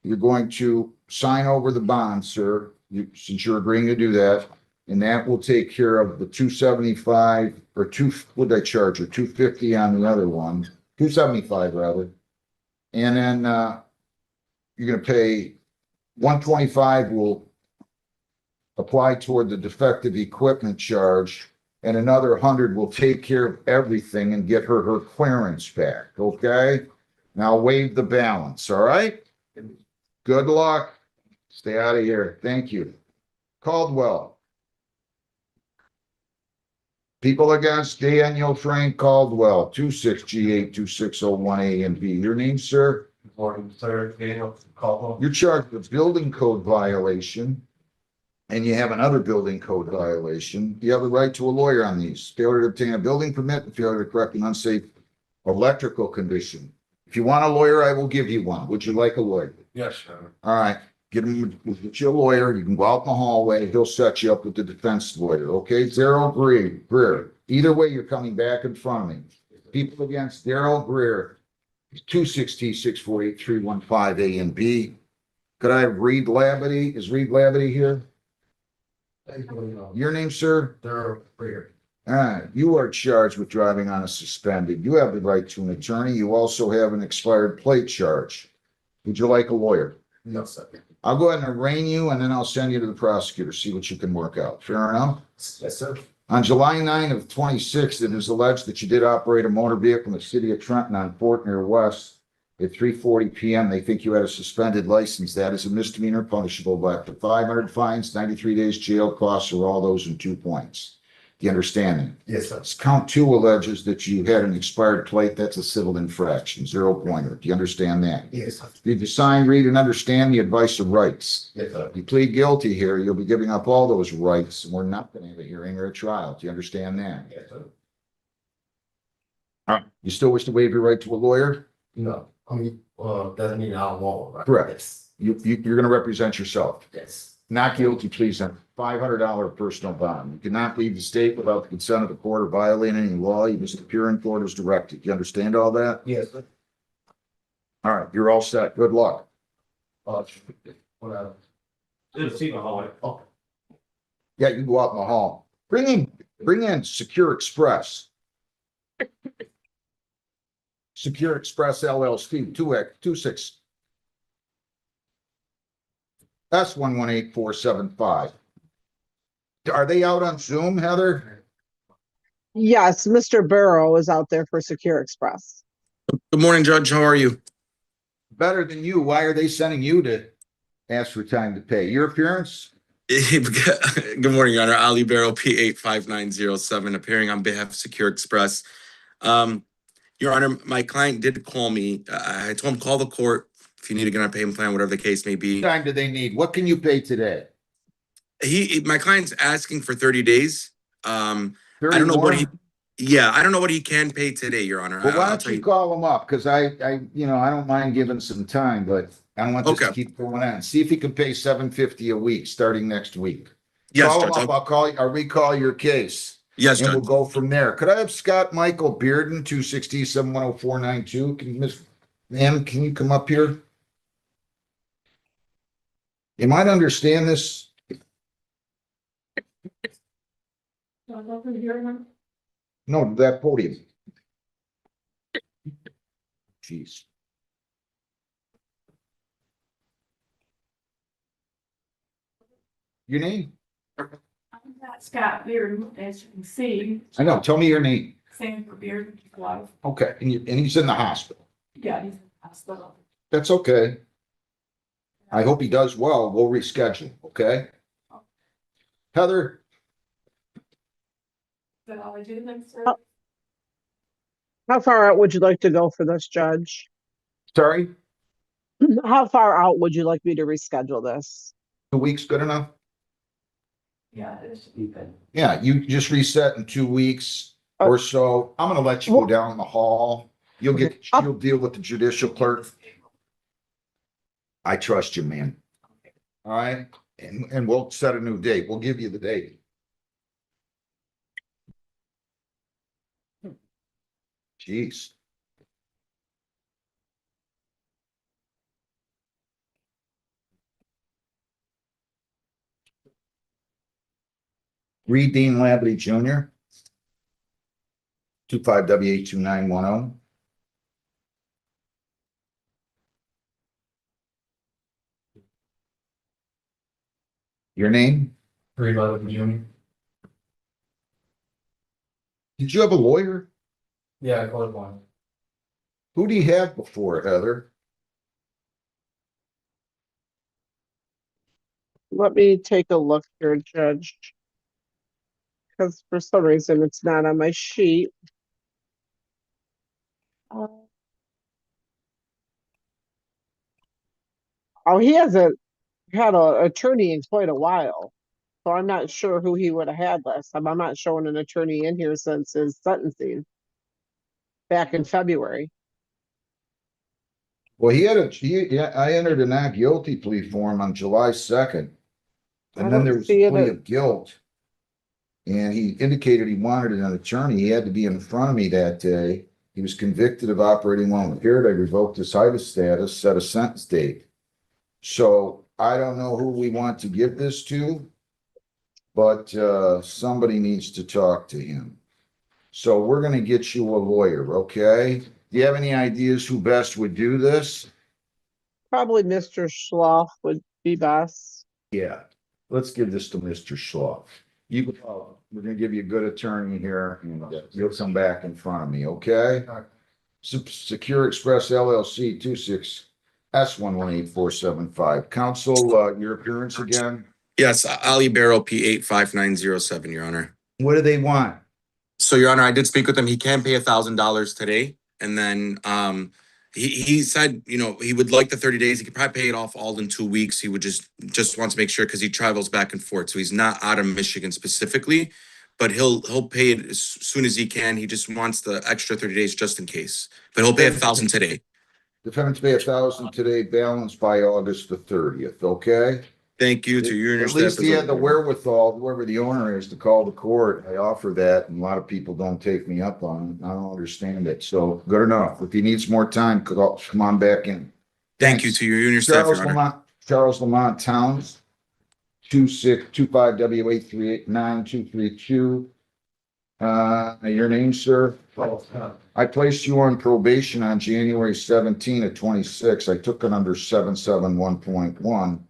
You're going to sign over the bond, sir, since you're agreeing to do that. And that will take care of the 275 or what did I charge her? 250 on the other one, 275 rather. And then you're gonna pay 125 will apply toward the defective equipment charge, and another 100 will take care of everything and get her clearance back, okay? Now waive the balance, all right? Good luck. Stay out of here. Thank you. Caldwell. People against Daniel Frank Caldwell, 26G82601A and B. Your name, sir? Morning, sir, Daniel Caldwell. You're charged with building code violation. And you have another building code violation. You have the right to a lawyer on these. Failure to obtain a building permit and failure to correct an unsafe electrical condition. If you want a lawyer, I will give you one. Would you like a lawyer? Yes, sir. All right. get you a lawyer. You can go out in the hallway. He'll set you up with the defense lawyer. Okay, Daryl Greer. Either way, you're coming back in front of me. People against Daryl Greer, 260-648-315 A and B. Could I have Reed Labadie? Is Reed Labadie here? Your name, sir? They're here. All right, you are charged with driving on a suspended. You have the right to an attorney. You also have an expired plate charge. Would you like a lawyer? No, sir. I'll go ahead and arraign you, and then I'll send you to the prosecutor, see what you can work out. Fair enough? Yes, sir. On July 9 of 26, it is alleged that you did operate a motor vehicle in the city of Trenton on Fort Near West at 3:40 p.m. They think you had a suspended license. That is a misdemeanor punishable by up to 500 fines, 93 days jail, costs, or all those in 2 points. Do you understand that? Yes, sir. Count 2 alleges that you had an expired plate. That's a civil infraction, 0 pointer. Do you understand that? Yes, sir. Did you sign, read, and understand the advice of rights? Yes, sir. You plead guilty here, you'll be giving up all those rights, and we're not going to have a hearing or a trial. Do you understand that? Yes, sir. All right. You still wish to waive your right to a lawyer? No, I mean, doesn't mean I don't want one, right? Correct. Yes. You're going to represent yourself. Yes. Not guilty, please, on $500 personal bond. You cannot leave the state without the consent of the court or violate any law. You must appear in court as directed. You understand all that? Yes, sir. All right, you're all set. Good luck. Whatever. Didn't see the hallway. Oh, Yeah, you can go out in the hall. Bring in Secure Express. Secure Express LLC, 26 S118475. Are they out on Zoom, Heather? Yes, Mr. Barrow is out there for Secure Express. Good morning, Judge. How are you? Better than you. Why are they sending you to ask for time to pay? Your appearance? Good morning, Your Honor. Ali Barrow, P85907, appearing on behalf of Secure Express. Your Honor, my client did call me. I told him call the court if you need to get on a payment plan, whatever the case may be. What time do they need? What can you pay today? My client's asking for 30 days. I 30 don't know more? what I don't know what he can pay today, Your Honor. Well, why I'll don't tell you call them up? Because I don't mind giving some time, but I don't want this to Okay. keep going on. See if he can pay $750 a week starting next week. Yes, Call him Judge. up. I'll call you. I'll recall your case. Yes, And we'll Judge. go from there. Could I have Scott Michael Bearden, 260-710-492? Can you, ma'am, can you come up here? You might understand this. No, that podium. Jeez. Your name? I'm not Scott Beard, as you can see, I know. Tell me your name. Sandra Beard, wife. Okay. And he's in the hospital. Yeah, he's in the hospital. That's okay. I hope he does well. We'll reschedule, okay? Heather, Is that all I do then, sir? How far out would you like to go for this, Judge? sorry, How far out would you like me to reschedule this? 2 weeks good enough? Yeah, it should be good. Yeah, you just reset in 2 weeks or so. I'm gonna let you go down the hall. You'll deal with the judicial clerk. I trust you, man. All right, and we'll set a new date. We'll give you the date. Jeez. Reed Dean Labadie Jr. 25W82910. Your name? Junior. Did you have a lawyer? Yeah, I called one. Who do you have before, Heather? Let me take a look here, Judge. Because for some reason it's not on my sheet. Oh, he hasn't had an attorney in quite a while. So I'm not sure who he would have had last time. I'm not showing an attorney in here since his sentencing back in February. Well, I entered a not guilty plea form on July 2nd. I And then don't there was see a it plea at- of guilt. And he indicated he wanted an attorney. He had to be in front of me that day. He was convicted of operating while impaired. I revoked his HIDA status, set a sentence date. So I don't know who we want to give this to, but somebody needs to talk to him. So we're gonna get you a lawyer, okay? Do you have any ideas who best would do this? Probably Mr. Schloff would be best. Yeah, let's give this to Mr. Schloff. We're gonna give you a good attorney here, and you'll come back in front of me, okay? Secure Express LLC 26S118475. Counsel, your appearance again? Yes, Ali Barrow, P85907, Your Honor. What do they want? So, Your Honor, I did speak with him. He can pay $1,000 today. And then he said, you know, he would like the 30 days. He could probably pay it off all in 2 weeks. He would just wants to make sure because he travels back and forth. So he's not out of Michigan specifically, but he'll pay it as soon as he can. He just wants the extra 30 days just in case. But he'll pay $1,000 today. Defendants pay $1,000 today, balance by August the 30th, okay? Thank you to you and your At staff. least he had the wherewithal, whoever the owner is, to call the court. I offer that, and a lot of people don't take me up on it. I don't understand it. So good enough. If he needs more time, come on back in. Thank you to you and your staff, Your Honor. Charles Lamont Towns, 2625W83899232. Your name, sir? I placed you on probation on January 17 of 26. I took it under 771.1.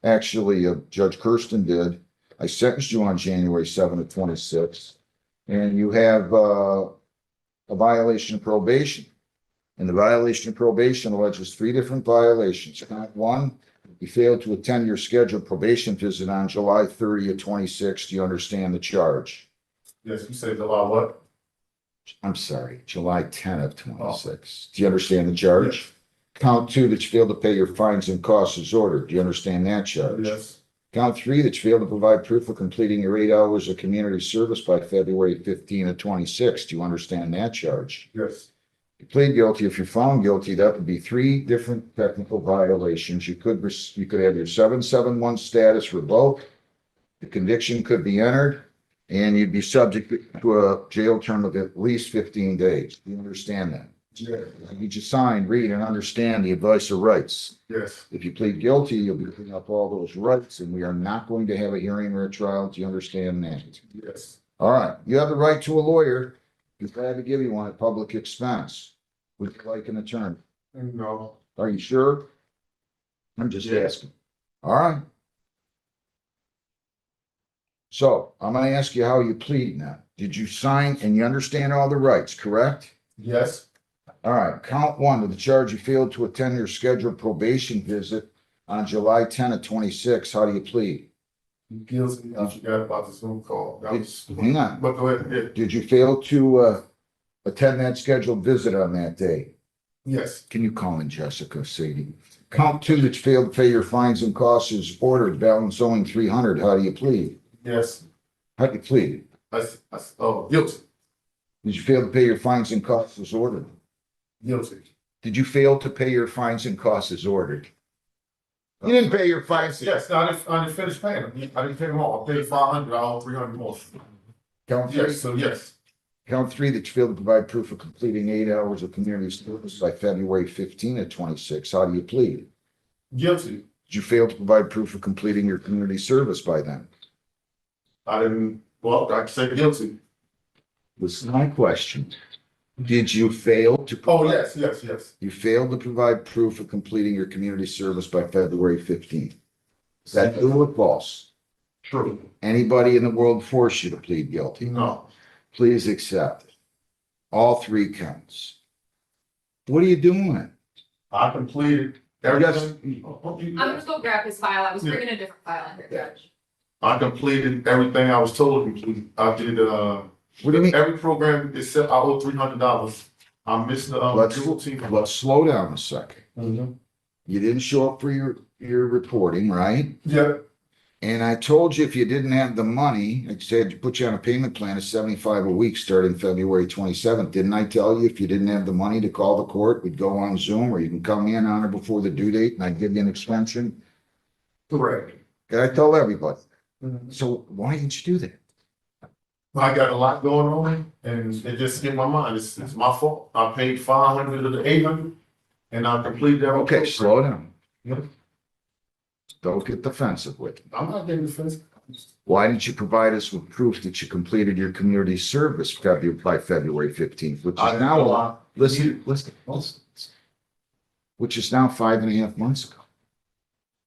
Actually, Judge Kirsten did. I sentenced you on January 7 of 26. And you have a violation of probation. And the violation of probation alleges 3 different violations. Count 1, you failed to attend your scheduled probation visit on July 30 of 26. Do you understand the charge? Yes, you said July what? I'm sorry, July 10 of 26. Do you understand the charge? Count 2, that you failed to pay your fines and costs as ordered. Do you understand that charge? Yes. Count 3, that you failed to provide proof of completing your 8 hours of community service by February 15 of 26. Do you understand that charge? Yes. You plead guilty. If you're found guilty, that would be 3 different technical violations. You could have your 771 status revoked. The conviction could be entered, and you'd be subject to a jail term of at least 15 days. Do you understand that? Yes. I need you to sign, read, and understand the advice of rights. Yes. If you plead guilty, you'll be giving up all those rights, and we are not going to have a hearing or a trial. Do you understand that? Yes. All right. You have the right to a lawyer. He's glad to give you one at public expense. Would you like an attorney? No. Are you sure? I'm just Yes. asking. All right. So I'm going to ask you how you plead now. Did you sign and you understand all the rights, correct? Yes. All right, count 1 to the charge you failed to attend your scheduled probation visit on July 10 of 26. How do you plead? Guilty. I forgot about the Zoom call. Hang on. But go ahead. Yeah. Did you fail to attend that scheduled visit on that day? Yes. Can you call in Jessica Sadie? Count 2 that you failed to pay your fines and costs as ordered, balance owing 300. How do you plead? Yes. How do you plead? Guilty. Did you fail to pay your fines and costs as ordered? Guilty. Did you fail to pay your fines and costs as ordered? You didn't pay your fines. Yes, I didn't finish paying them. I didn't pay them all. I paid $500, $300 more. Count 3. Yes, so yes. Count 3 that you failed to provide proof of completing 8 hours of community service by February 15 of 26. How do you plead? Guilty. Did you fail to provide proof of completing your community service by then? I didn't, well, I say guilty. This is my question. Did you fail to? Oh, yes. You failed to provide proof of completing your community service by February 15th. Is that true or false? True. Anybody in the world force you to plead guilty? No. Please accept it. All 3 counts. What are you doing? I completed everything. I'm gonna go grab his file. I was bringing a different file in here, Judge. I completed everything I was told to complete. I did, What do you mean? every program except I owe $300. I missed the, guilty. Let's slow down a second. Mhm. You didn't show up for your reporting, right? Yeah. And I told you if you didn't have the money, I said to put you on a payment plan of 75 a week starting February 27th. Didn't I tell you if you didn't have the money to call the court, we'd go on Zoom or you can come in on or before the due date and I'd give you an extension? Correct. Did I tell everybody? Mhm. So why didn't you do that? I got a lot going on and it just in my mind, it's my fault. I paid 500 of the 800 and I completed that. Okay, slow down. Yeah. Don't get defensive with me. I'm not getting defensive. Why didn't you provide us with proof that you completed your community service by February 15th, which I is didn't know now, I- listen, which is now 5.5 months ago.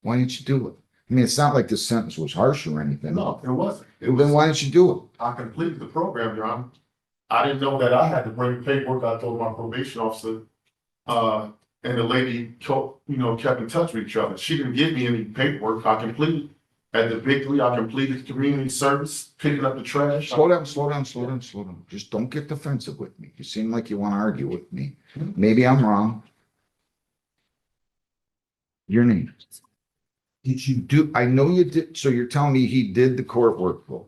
Why didn't you do it? I mean, it's not like this sentence was harsh or anything. No, it wasn't. It Then was, why didn't you do it? I completed the program, Your Honor. I didn't know that I had to bring paperwork. I told my probation officer. And the lady kept in touch with each other. She didn't give me any paperwork. I completed at the Bigly, I completed community service, picking up the trash. Slow down, slow down, slow down, slow down. Just don't get defensive with me. You seem like you want to argue with me. Maybe I'm wrong. Your name. Did you do, I know you did, so you're telling me he did the court workbook.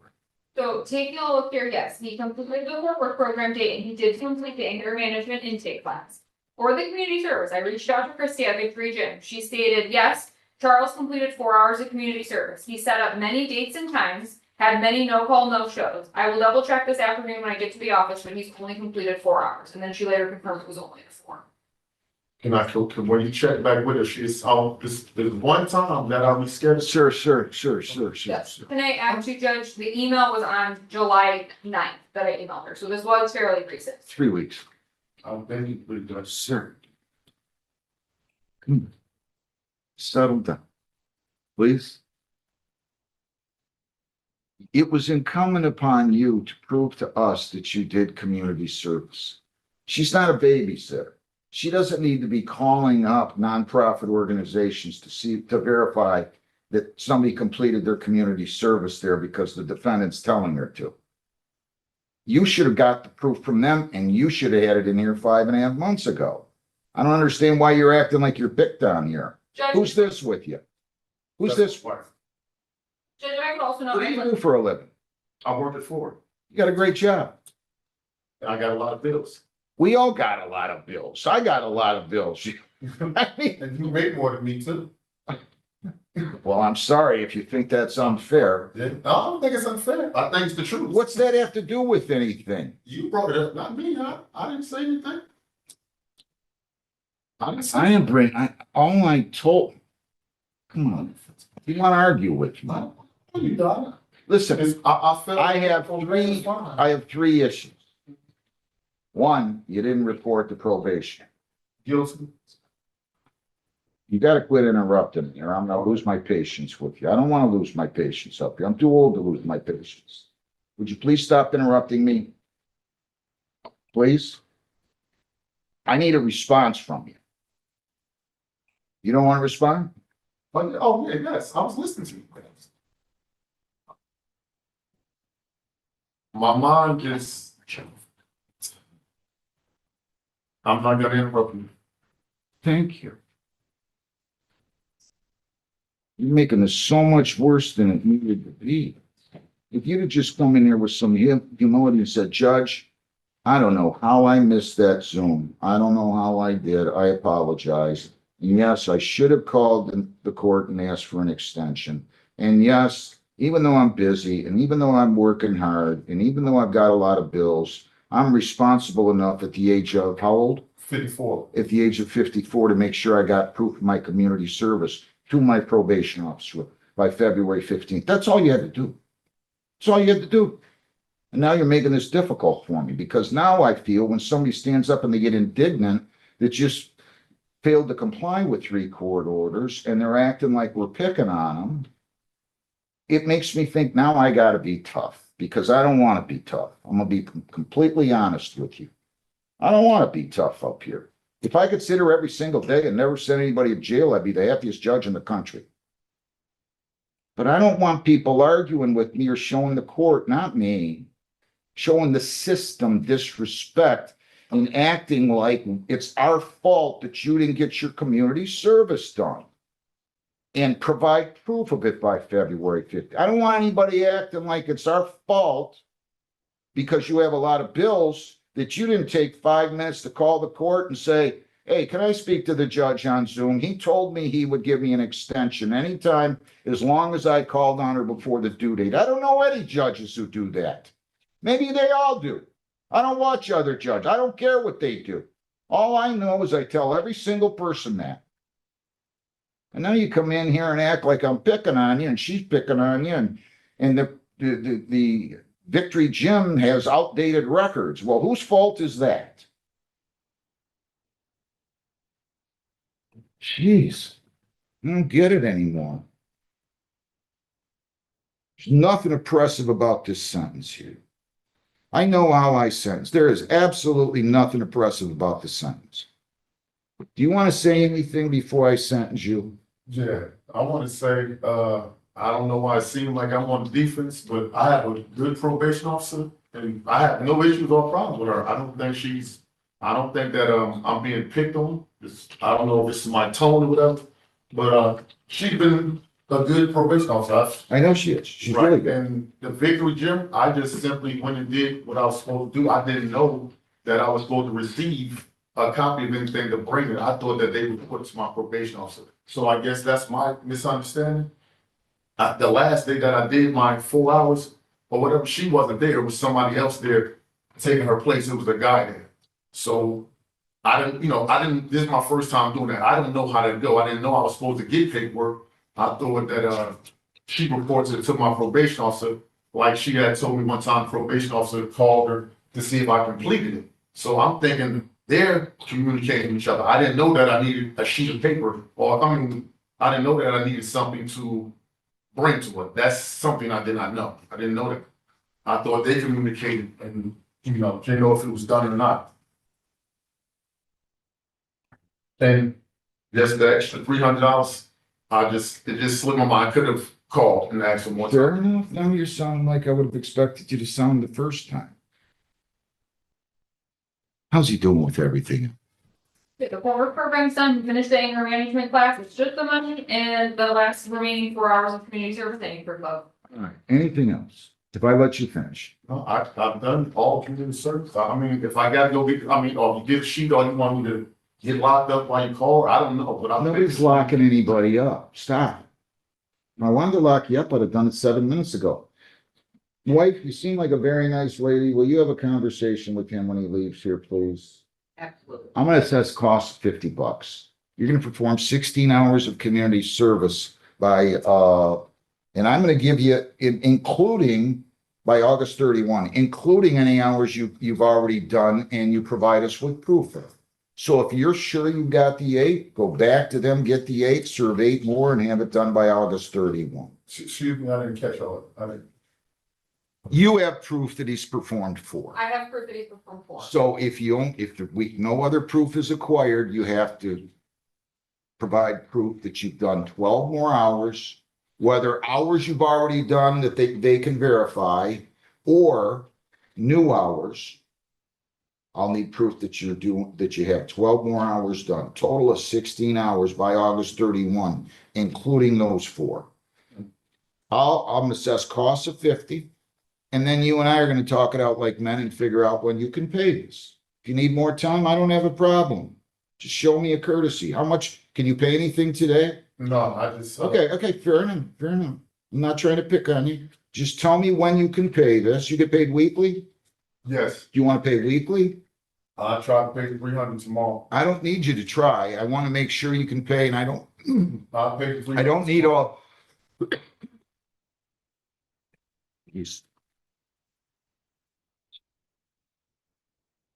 So taking a look here, yes, he completed the work program date and he did complete the anger management intake class. For the community service, I reached out to Christy at Victory Gym. She stated, yes, Charles completed 4 hours of community service. He set up many dates and times, had many no-call, no-shows. I will double check this afternoon when I get to the office, but he's only completed 4 hours. And then she later confirmed it was only a 4. Can when you check back with her, she's there's one time that I'll be scared. Sure. Yes. Can I add to Judge, the email was on July 9th that I emailed her. So this was fairly recent. 3 weeks. I'll thank you for the Sir. Come on. Settle down. Please. It was incumbent upon you to prove to us that you did community service. She's not a babysitter. She doesn't need to be calling up nonprofit organizations to verify that somebody completed their community service there because the defendant's telling her to. You should have got the proof from them and you should have had it in here 5.5 months ago. I don't understand why you're acting like you're picked on here. Judge, Who's this with you? Who's this? part. Judge, I could also know. What do you do for a living? I work at Ford. You got a great job. And I got a lot of bills. We all got a lot of bills. I got a lot of bills. I mean, And you make more than me too. well, I'm sorry if you think that's unfair. I don't think it's unfair. I think it's the truth. What's that have to do with anything? You brought it up, not me. I didn't say anything. I didn't say. I didn't bring, all I told, come on, you want to argue with me? You done. Listen, I felt. I have 3 issues. One, you didn't report the probation. Guilty. You gotta quit interrupting me or I'm gonna lose my patience with you. I don't wanna lose my patience up here. I'm too old to lose my patience. Would you please stop interrupting me? Please? I need a response from you. You don't wanna respond? Oh, yeah, yes, I was listening to you. My mind is. I'm not gonna interrupt you. Thank you. You're making this so much worse than it needed to be. If you'd have just come in here with some humility and said, Judge, I don't know how I missed that Zoom. I don't know how I did. I apologize. And yes, I should have called the court and asked for an extension. And yes, even though I'm busy and even though I'm working hard and even though I've got a lot of bills, I'm responsible enough at the age of how old? 54. At the age of 54 to make sure I got proof of my community service to my probation officer by February 15th. That's all you had to do. That's all you had to do. And now you're making this difficult for me because now I feel when somebody stands up and they get indignant that just failed to comply with 3 court orders and they're acting like we're picking on them. It makes me think now I got to be tough because I don't want to be tough. I'm going to be completely honest with you. I don't want to be tough up here. If I could sit here every single day and never send anybody to jail, I'd be the happiest judge in the country. But I don't want people arguing with me or showing the court, not me, showing the system disrespect and acting like it's our fault that you didn't get your community service done. and provide proof of it by February 5th. I don't want anybody acting like it's our fault because you have a lot of bills that you didn't take 5 minutes to call the court and say, hey, can I speak to the judge on Zoom? He told me he would give me an extension anytime, as long as I called on her before the due date. I don't know any judges who do that. Maybe they all do. I don't watch other judges. I don't care what they do. All I know is I tell every single person that. And now you come in here and act like I'm picking on you and she's picking on you, and the Victory Gym has outdated records. Well, whose fault is that? Jeez, I don't get it anymore. There's nothing oppressive about this sentence here. I know how I sentence. There is absolutely nothing oppressive about the sentence. Do you want to say anything before I sentence you? Yeah, I want to say, I don't know why it seems like I'm on defense, but I have a good probation officer and I have no issues or problems with her. I don't think that, I'm being picked on. I don't know if it's my tone or whatever, but, she's been a good probation officer. I know she is. She's Right, really good. and the Victory Gym, I just simply went and did what I was supposed to do. I didn't know that I was supposed to receive a copy of anything to bring it. I thought that they would put it to my probation officer. So I guess that's my misunderstanding. The last day that I did my 4 hours or whatever, she wasn't there. It was somebody else there taking her place. It was a guy there. So I didn't, this is my first time doing that. I didn't know how to go. I didn't know I was supposed to get paperwork. I thought that, she reports it to my probation officer, like she had told me one time, the probation officer called her to see if I completed it. So I'm thinking they're communicating with each other. I didn't know that I needed a sheet of paper, or I didn't know that I needed something to bring to it. That's something I did not know. I didn't know that. I thought they communicated and, didn't know if it was done or not. And just the extra $300, it just slipped my mind. I could have called and asked for more Fair time. enough. Now you're sounding like I would have expected you to sound the first time. How's he doing with everything? The forward program's done, finished the anger management class, it's just the money and the last remaining 4 hours of community service training for club. All right. Anything else? If I let you finish. No, I've done all community service. I mean, if I gotta go get, or you get a sheet, or you want me to get locked up while you call, I don't know, but I'll. Nobody's locking anybody up. Stop. If I wanted to lock you up, I'd have done it 7 minutes ago. Wife, you seem like a very nice lady. Will you have a conversation with him when he leaves here, please? Absolutely. I'm gonna assess cost $50. You're gonna perform 16 hours of community service by, and I'm gonna give you, including by August 31, including any hours you've already done and you provide us with proof of. So if you're sure you got the 8, go back to them, get the 8, serve 8 more and have it done by August 31. Excuse me, I didn't catch all that. You have proof that he's performed 4. I have proof that he's performed 4. So if no other proof is acquired, you have to provide proof that you've done 12 more hours, whether hours you've already done that they can verify, or new hours. I'll need proof that you have 12 more hours done, total of 16 hours by August 31, including those 4. I'm gonna assess costs of 50. And then you and I are gonna talk it out like men and figure out when you can pay this. If you need more time, I don't have a problem. Just show me a courtesy. How much, can you pay anything today? No, I just. Okay, fair enough. I'm not trying to pick on you. Just tell me when you can pay this. You get paid weekly? Yes, Do you want to pay weekly? I'll try to pay $300 tomorrow. I don't need you to try. I want to make sure you can pay, and I don't I'll pay $300. I don't need all.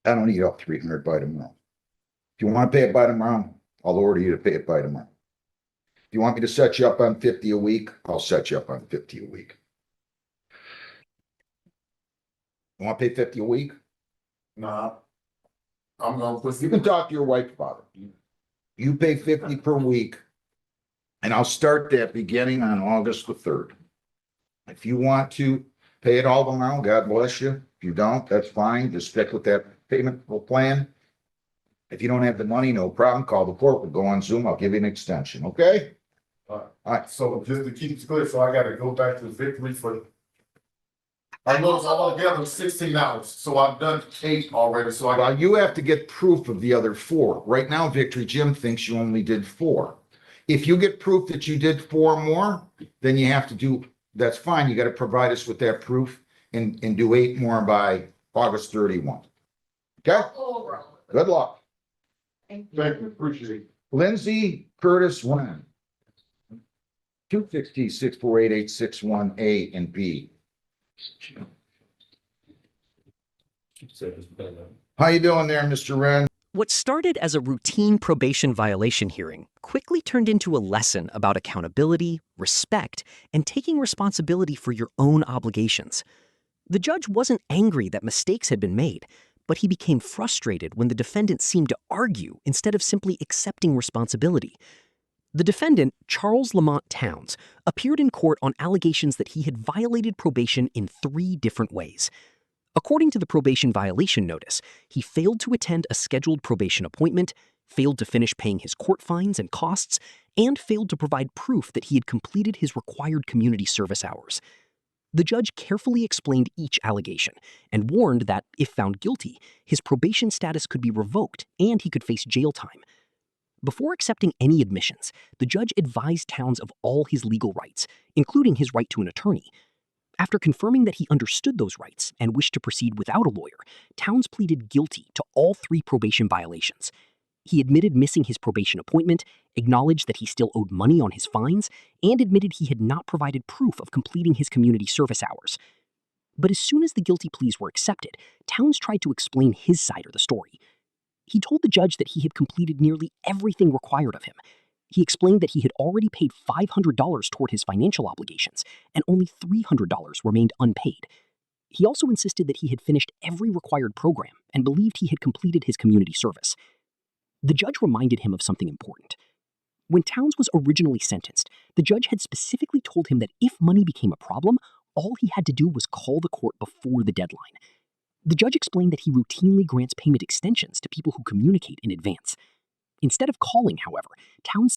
I don't need all 300 by tomorrow. If you want to pay it by tomorrow, I'll order you to pay it by tomorrow. If you want me to set you up on 50 a week, I'll set you up on 50 a week. You want to pay 50 a week? Nah. I'm gonna put. You can talk to your wife about it. You pay 50 per week, and I'll start that beginning on August the 3rd. If you want to pay it all tomorrow, God bless you. If you don't, that's fine. Just stick with that payment plan. If you don't have the money, no problem. Call the court. We'll go on Zoom. I'll give you an extension, okay? Alright. So just to keep it clear, so I gotta go back to victory for. I know it's all together 16 hours, so I've done 8 already, so I got. Well, you have to get proof of the other 4. Right now, Victory Jim thinks you only did 4. If you get proof that you did 4 more, then you have to do, that's fine. You got to provide us with that proof and do 8 more by August 31. Okay? Good luck. Thank you, appreciate it. Lindsay Curtis Wen. 260-648-861A and B. How you doing there, Mr. Wren? What started as a routine probation violation hearing quickly turned into a lesson about accountability, respect, and taking responsibility for your own obligations. The judge wasn't angry that mistakes had been made, but he became frustrated when the defendant seemed to argue instead of simply accepting responsibility. The defendant, Charles Lamont Towns, appeared in court on allegations that he had violated probation in 3 different ways. According to the probation violation notice, he failed to attend a scheduled probation appointment, failed to finish paying his court fines and costs, and failed to provide proof that he had completed his required community service hours. The judge carefully explained each allegation and warned that, if found guilty, his probation status could be revoked and he could face jail time. Before accepting any admissions, the judge advised Towns of all his legal rights, including his right to an attorney. After confirming that he understood those rights and wished to proceed without a lawyer, Towns pleaded guilty to all 3 probation violations. He admitted missing his probation appointment, acknowledged that he still owed money on his fines, and admitted he had not provided proof of completing his community service hours. But as soon as the guilty pleas were accepted, Towns tried to explain his side of the story. He told the judge that he had completed nearly everything required of him. He explained that he had already paid $500 toward his financial obligations, and only $300 remained unpaid. He also insisted that he had finished every required program and believed he had completed his community service. The judge reminded him of something important. When Towns was originally sentenced, the judge had specifically told him that if money became a problem, all he had to do was call the court before the deadline. The judge explained that he routinely grants payment extensions to people who communicate in advance. Instead of calling, however, Towns